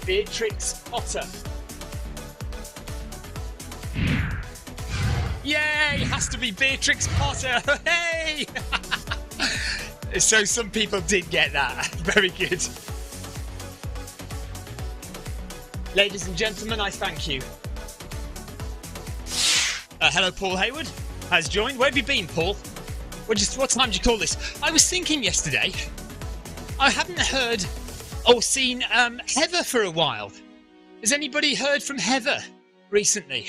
Beatrix Potter. Yay! It has to be Beatrix Potter. Hey! So some people did get that. Very good. Ladies and gentlemen, I thank you. Hello, Paul Hayward has joined. Where have you been, Paul? What time did you call this? I was thinking yesterday, I haven't heard or seen Heather for a while. Has anybody heard from Heather recently?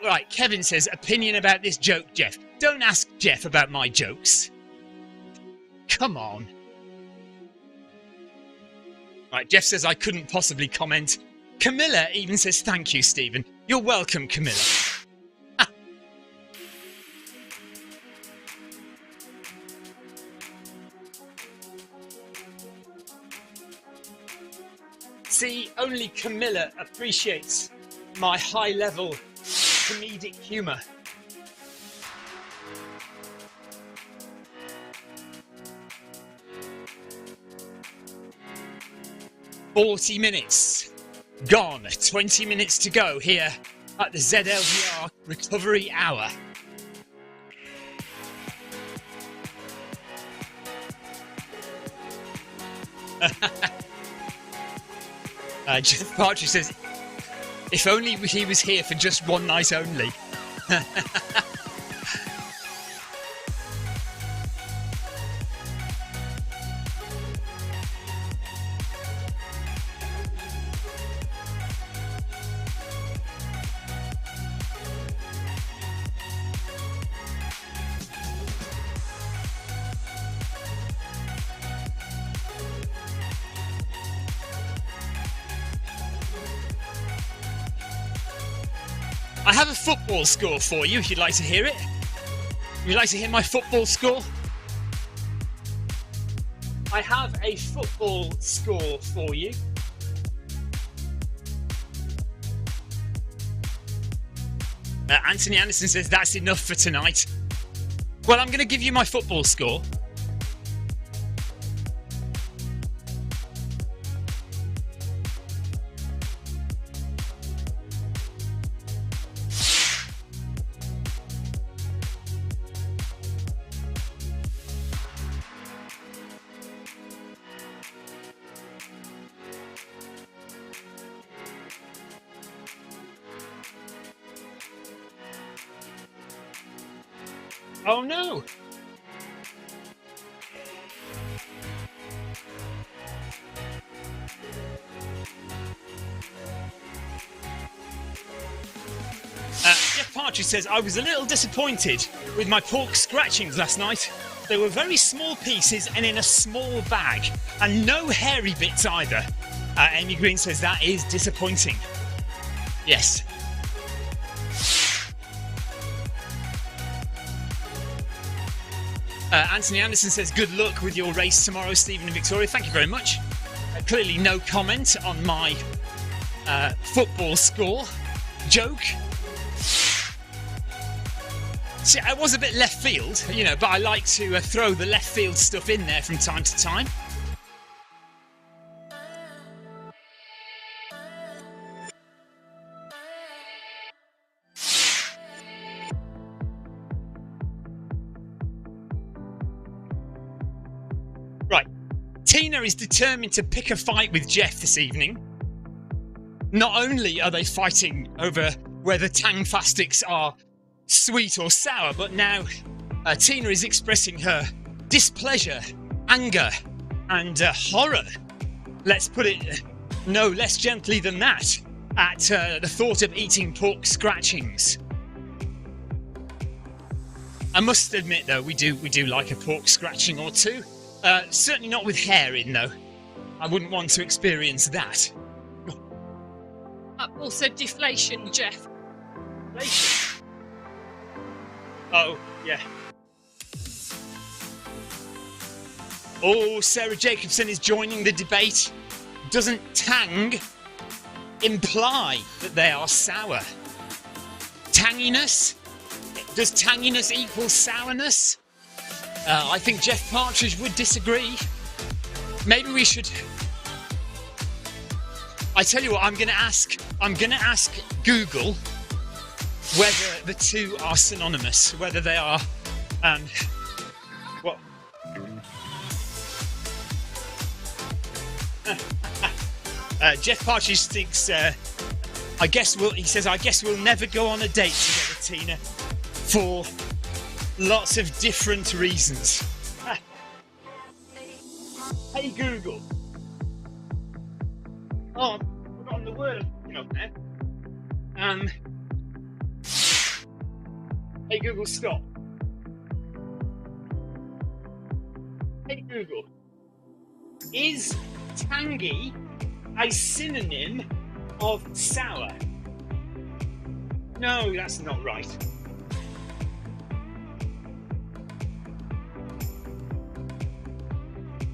Right, Kevin says, opinion about this joke, Jeff. Don't ask Jeff about my jokes. Come on. Right, Jeff says I couldn't possibly comment. Camilla even says thank you, Stephen. You're welcome, Camilla. See, only Camilla appreciates my high-level comedic humour. "40 minutes gone, 20 minutes to go here at the ZLDR Recovery Hour." Jeff Partridge says, If only he was here for just one night only. I have a football score for you if you'd like to hear it. Would you like to hear my football score? I have a football score for you. Anthony Anderson says that's enough for tonight. Well, I'm going to give you my football score. Oh no! Jeff Partridge says, I was a little disappointed with my pork scratchings last night. They were very small pieces and in a small bag, and no hairy bits either. Amy Green says that is disappointing. Yes. Anthony Anderson says, good luck with your race tomorrow, Stephen and Victoria. Thank you very much. Clearly no comment on my football score joke. See, I was a bit left field, you know, but I like to throw the left field stuff in there from time to time. Right, Tina is determined to pick a fight with Jeff this evening. Not only are they fighting over whether Tang Fastics are sweet or sour, but now Tina is expressing her displeasure, anger, and horror. Let's put it no less gently than that at the thought of eating pork scratchings. I must admit, though, we do like a pork scratching or two. Certainly not with hair in, though. I wouldn't want to experience that. Also deflation, Jeff. Deflation? Oh, yeah. Oh, Sarah Jacobson is joining the debate. Doesn't tang imply that they are sour? Tanginess? Does tanginess equal sourness? I think Jeff Partridge would disagree. Maybe we should... I tell you what, I'm going to ask Google whether the two are synonymous, whether they are, what? Jeff Partridge thinks, I guess we'll never go on a date together, Tina, for lots of different reasons. Hey Google. Oh, I've forgotten the word up there. Hey Google, stop. Hey Google, is tangy a synonym of sour? No, that's not right.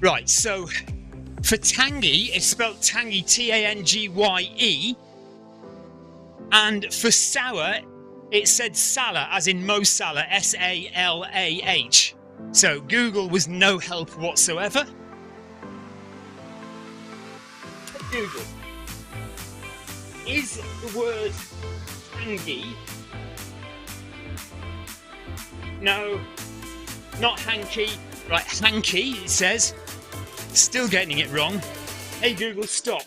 Right, so for tangy, it's spelled tangy, T-A-N-G-Y-E, and for sour, it said Salah, as in Mo Salah, S-A-L-A-H. So Google was no help whatsoever. Google, is the word tangy? No, not hanky. Right, hanky, it says. Still getting it wrong. Hey Google, stop.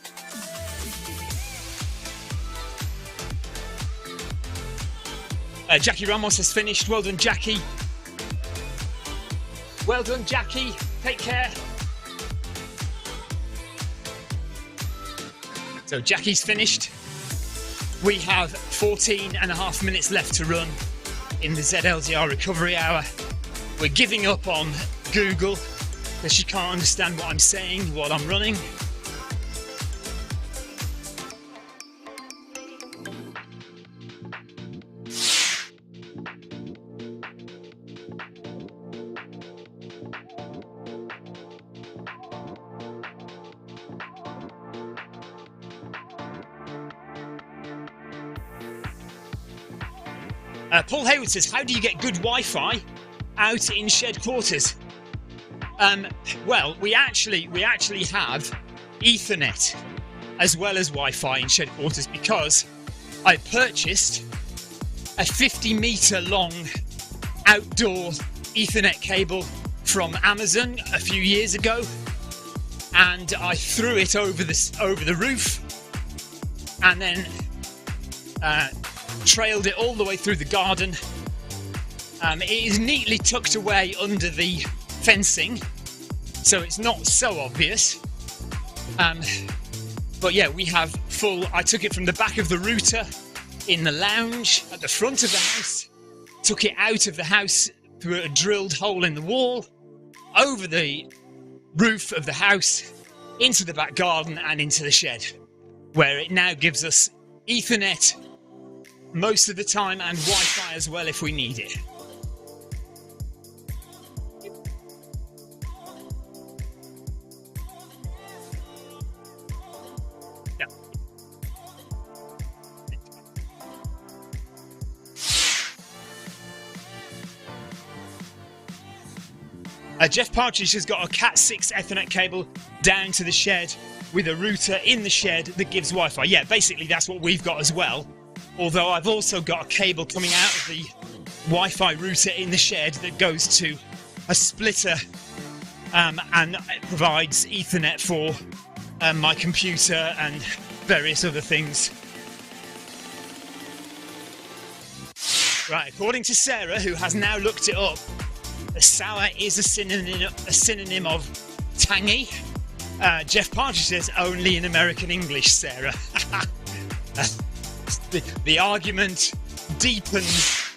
Jackie Ramos has finished. Well done, Jackie. Well done, Jackie. Take care. So Jackie's finished. We have 14 and a half minutes left to run in the ZLDR recovery hour. We're giving up on Google because she can't understand what I'm saying while I'm running. Paul Hayward says, how do you get good Wi-Fi out in shed quarters? Well, we actually have Ethernet as well as Wi-Fi in shed quarters because I purchased a 50-meter long outdoor Ethernet cable from Amazon a few years ago, and I threw it over the roof, and then trailed it all the way through the garden. It is neatly tucked away under the fencing, so it's not so obvious. But yeah, we have full. I took it from the back of the router in the lounge at the front of the house, took it out of the house through a drilled hole in the wall, over the roof of the house, into the back garden and into the shed, where it now gives us Ethernet most of the time and Wi-Fi as well if we need it. Yeah. Jeff Partridge has got a Cat 6 Ethernet cable down to the shed with a router in the shed that gives Wi-Fi. Yeah, basically that's what we've got as well. Although I've also got a cable coming out of the Wi-Fi router in the shed that goes to a splitter and it provides Ethernet for my computer and various other things. Right, according to Sarah, who has now looked it up, sour is a synonym of tangy. Jeff Partridge says only in American English, Sarah. The argument deepens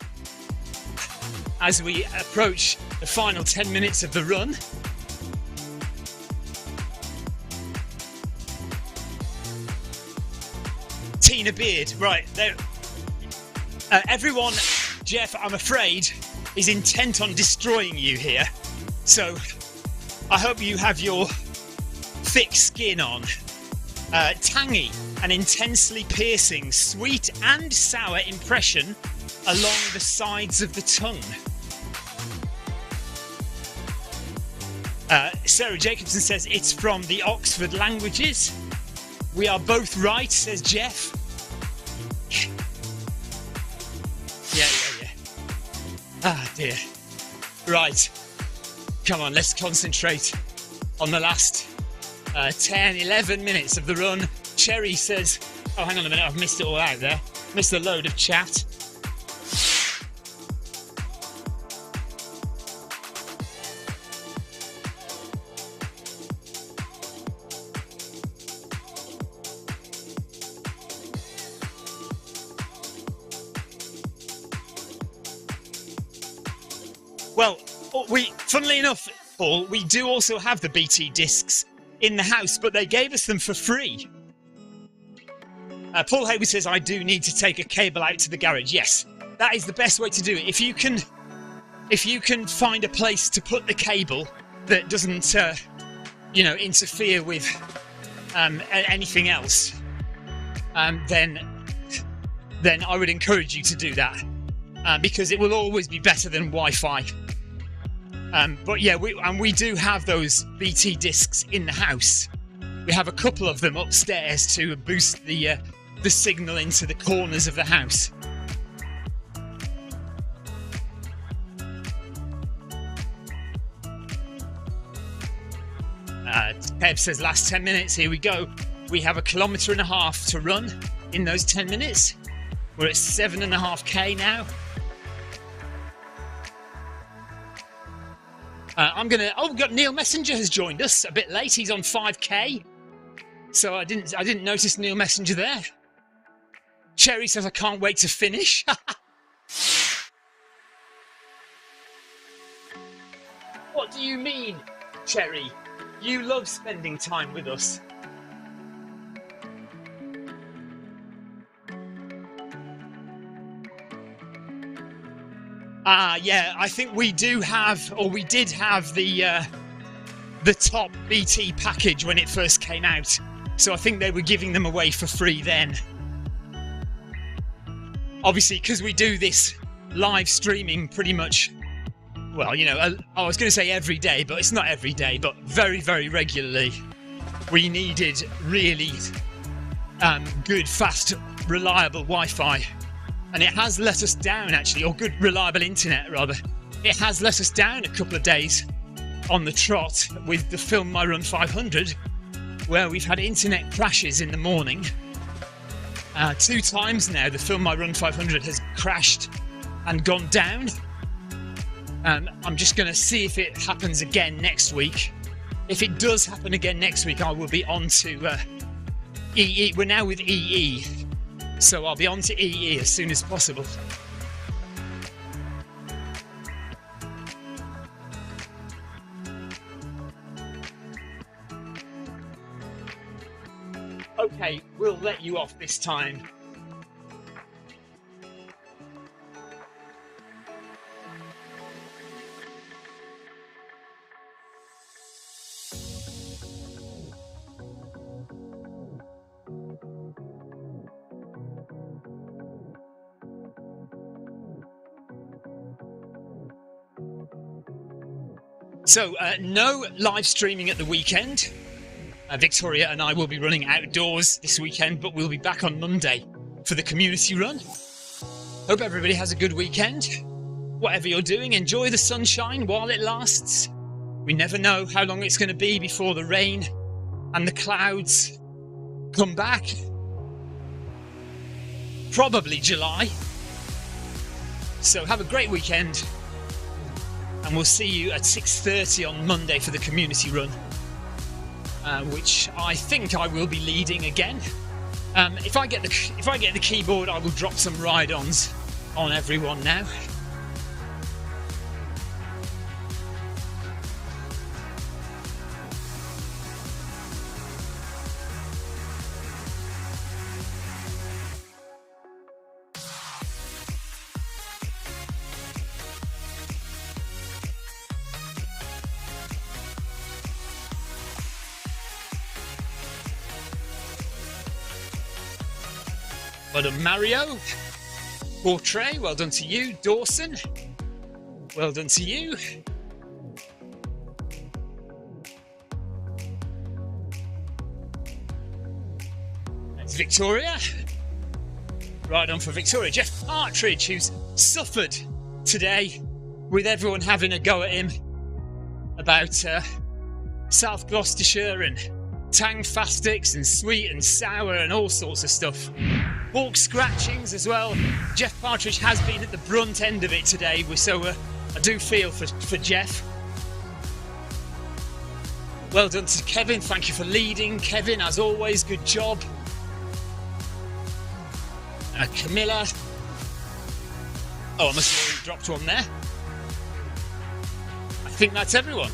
as we approach the final 10 minutes of the run. Tina Beard, right there. Everyone, Jeff, I'm afraid, is intent on destroying you here. So I hope you have your thick skin on. Tangy, an intensely piercing, sweet and sour impression along the sides of the tongue. Sarah Jacobson says it's from the Oxford Languages. We are both right, says Jeff. Yeah. Ah, dear. Right. Come on, let's concentrate on the last 10, 11 minutes of the run. Cherry says, oh, hang on a minute, I've missed it all out there. Missed a load of chat. Well, funnily enough, Paul, we do also have the BT discs in the house, but they gave us them for free. Paul Hayward says, I do need to take a cable out to the garage. Yes, that is the best way to do it. If you can find a place to put the cable that doesn't, interfere with anything else, then I would encourage you to do that, because it will always be better than Wi-Fi. But yeah, we do have those BT discs in the house. We have a couple of them upstairs to boost the signal into the corners of the house. Peb says last 10 minutes, here we go. We have 1.5 kilometers to run in those 10 minutes. We're at 7.5k now. Oh, we've got Neil Messenger has joined us a bit late. He's on 5k. So I didn't notice Neil Messenger there. Cherry says I can't wait to finish. What do you mean, Cherry? You love spending time with us. Yeah, I think we do have, or we did have the top BT package when it first came out. So I think they were giving them away for free then. Obviously, because we do this live streaming pretty much, well, you know, I was going to say every day, but it's not every day, but very, very regularly. We needed really good, fast, reliable Wi-Fi. And it has let us down, actually, or good, reliable internet, rather. It has let us down a couple of days on the trot with the Film My Run 500, where we've had internet crashes in the morning. 2 times now, the Film My Run 500 has crashed and gone down. I'm just going to see if it happens again next week. If it does happen again next week, I will be on to EE. We're now with EE. So I'll be on to EE as soon as possible. Okay, we'll let you off this time. So, no live streaming at the weekend. Victoria and I will be running outdoors this weekend, but we'll be back on Monday for the community run. Hope everybody has a good weekend. Whatever you're doing, enjoy the sunshine while it lasts. We never know how long it's going to be before the rain and the clouds come back. Probably July. So have a great weekend. And we'll see you at 6:30 on Monday for the community run, which I think I will be leading again. If I get the keyboard, I will drop some ride-ons on everyone now. Well done, Mario. Portray, well done to you. Dawson, well done to you. That's Victoria. Right on for Victoria. Jeff Partridge, who's suffered today with everyone having a go at him about South Gloucestershire and tang fastics and sweet and sour and all sorts of stuff. Pork scratchings as well. Jeff Partridge has been at the brunt end of it today, so I do feel for Jeff. Well done to Kevin. Thank you for leading, Kevin, as always. Good job. Camilla. Oh, I must have already dropped one there. I think that's everyone.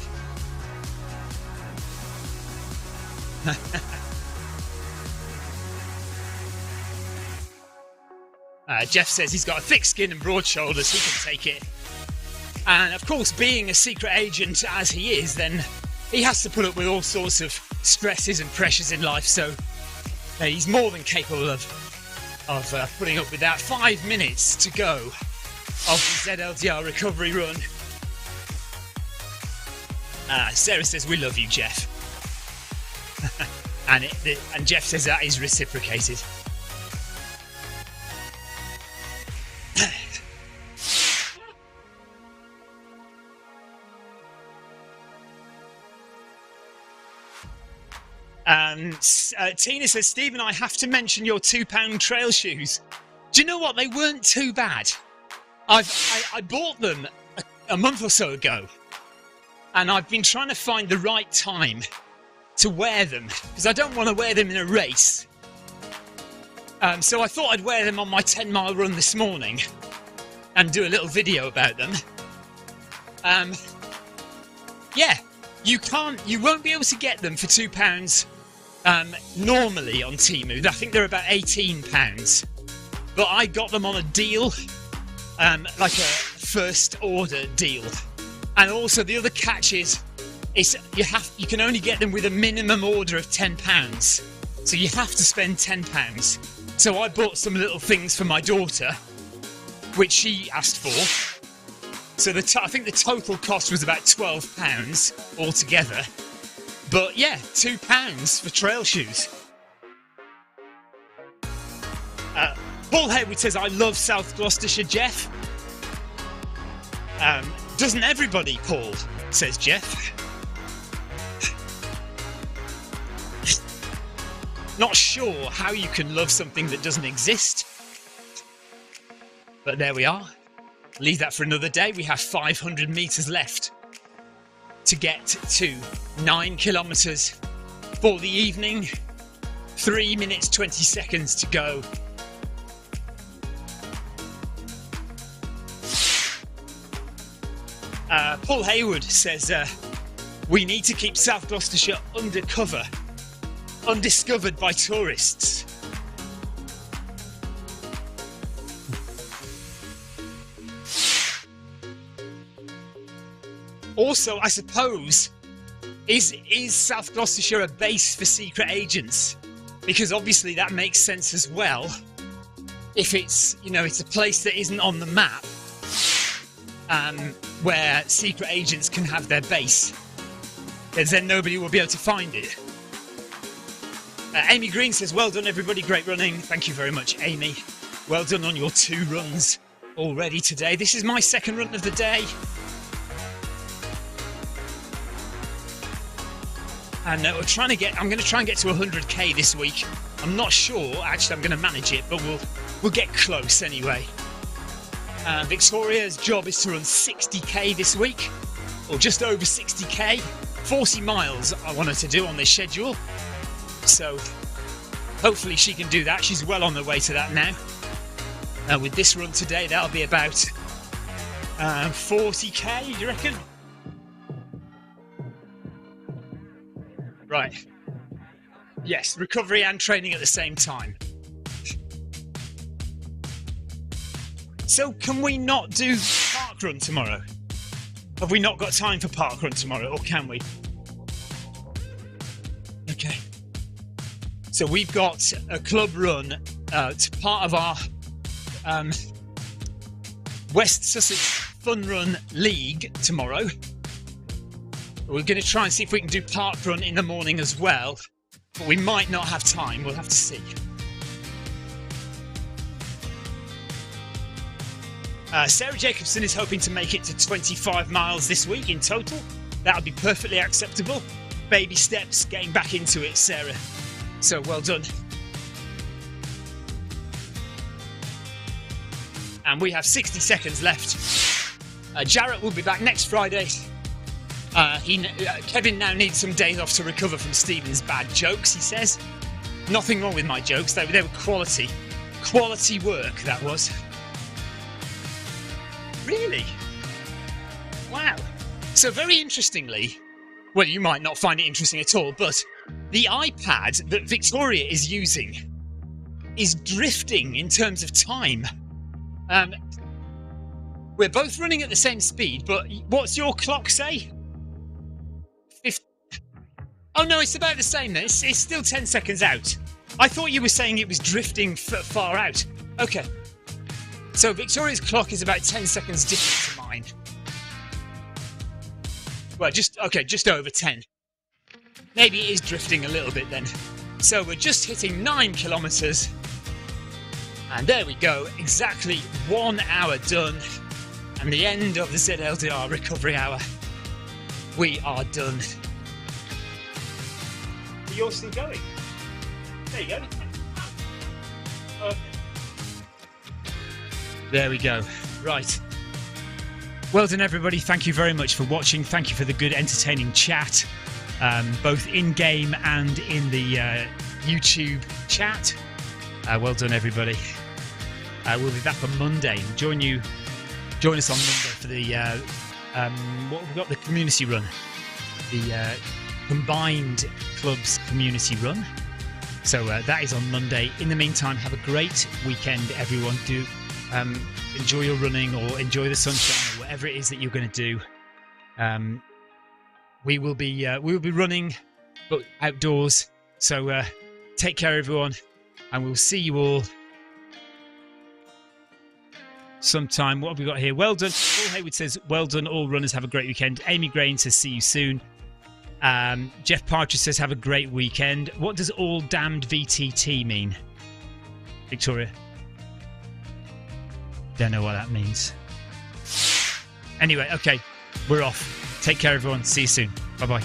Jeff says he's got a thick skin and broad shoulders, he can take it. And of course, being a secret agent as he is, then he has to put up with all sorts of stresses and pressures in life, so he's more than capable of putting up with that. 5 minutes to go of the ZLDR recovery run. Sarah says, we love you, Jeff. and Jeff says that is reciprocated. Tina says, Stephen, I have to mention your £2 trail shoes. Do you know what? They weren't too bad. I bought them a month or so ago, and I've been trying to find the right time to wear them, because I don't want to wear them in a race. So I thought I'd wear them on my 10-mile run this morning and do a little video about them. Yeah, you won't be able to get them for £2 normally on Temu. I think they're about £18, but I got them on a deal, like a first order deal. And also the other catch is you can only get them with a minimum order of £10, so you have to spend £10. So I bought some little things for my daughter, which she asked for. So I think the total cost was about £12 altogether. But yeah, £2 for trail shoes. Paul Hayward says, I love South Gloucestershire, Jeff. Doesn't everybody, Paul? Says Jeff. Not sure how you can love something that doesn't exist. But there we are. Leave that for another day. We have 500 metres left to get to 9 kilometres for the evening. 3 minutes 20 seconds to go. Paul Hayward says we need to keep South Gloucestershire undercover, undiscovered by tourists. Also, I suppose, is South Gloucestershire a base for secret agents? Because obviously that makes sense as well. If it's, it's a place that isn't on the map, where secret agents can have their base, then nobody will be able to find it. Amy Green says, well done everybody, great running. Thank you very much, Amy. Well done on your 2 runs already today. This is my second run of the day. And I'm going to try and get to 100k this week. I'm not sure, actually I'm going to manage it, but we'll get close anyway. Victoria's job is to run 60k this week, or just over 60k. 40 miles I want her to do on this schedule. So hopefully she can do that. She's well on the way to that now. With this run today, that'll be about 40k, do you reckon? Right. Yes, recovery and training at the same time. So can we not do parkrun tomorrow? Have we not got time for parkrun tomorrow, or can we? Okay. So we've got a club run to part of our West Sussex Fun Run League tomorrow. We're going to try and see if we can do parkrun in the morning as well, but we might not have time. We'll have to see. Sarah Jacobson is hoping to make it to 25 miles this week in total. That would be perfectly acceptable. Baby steps, getting back into it, Sarah. So well done. And we have 60 seconds left. Jarrett will be back next Friday. Kevin now needs some days off to recover from Stephen's bad jokes, he says. Nothing wrong with my jokes, they were quality. Quality work, that was. Really? Wow. So very interestingly, well, you might not find it interesting at all, but the iPad that Victoria is using is drifting in terms of time. We're both running at the same speed, but what's your clock say? Oh no, it's about the same then. It's still 10 seconds out. I thought you were saying it was drifting far out. Okay. So Victoria's clock is about 10 seconds different to mine. Well, just over 10. Maybe it is drifting a little bit then. So we're just hitting 9 kilometres. And there we go, exactly 1 hour done. And the end of the ZLDR recovery hour. We are done. But you're still going. There you go. Okay. There we go. Right. Well done, everybody. Thank you very much for watching. Thank you for the good, entertaining chat, both in-game and in the YouTube chat. Well done, everybody. We'll be back on Monday. Join us on Monday for the what have we got? The community run, the combined clubs community run. So that is on Monday. In the meantime, have a great weekend, everyone. Do enjoy your running or enjoy the sunshine or whatever it is that you're going to do. We will be running, but outdoors. So take care, everyone, and we'll see you all sometime. What have we got here? Well done. Paul Hayward says, well done, all runners. Have a great weekend. Amy Grain says, see you soon. Jeff Parcher says, have a great weekend. What does all damned VTT mean? Victoria? Don't know what that means. Anyway, okay, we're off. Take care, everyone. See you soon. Bye-bye.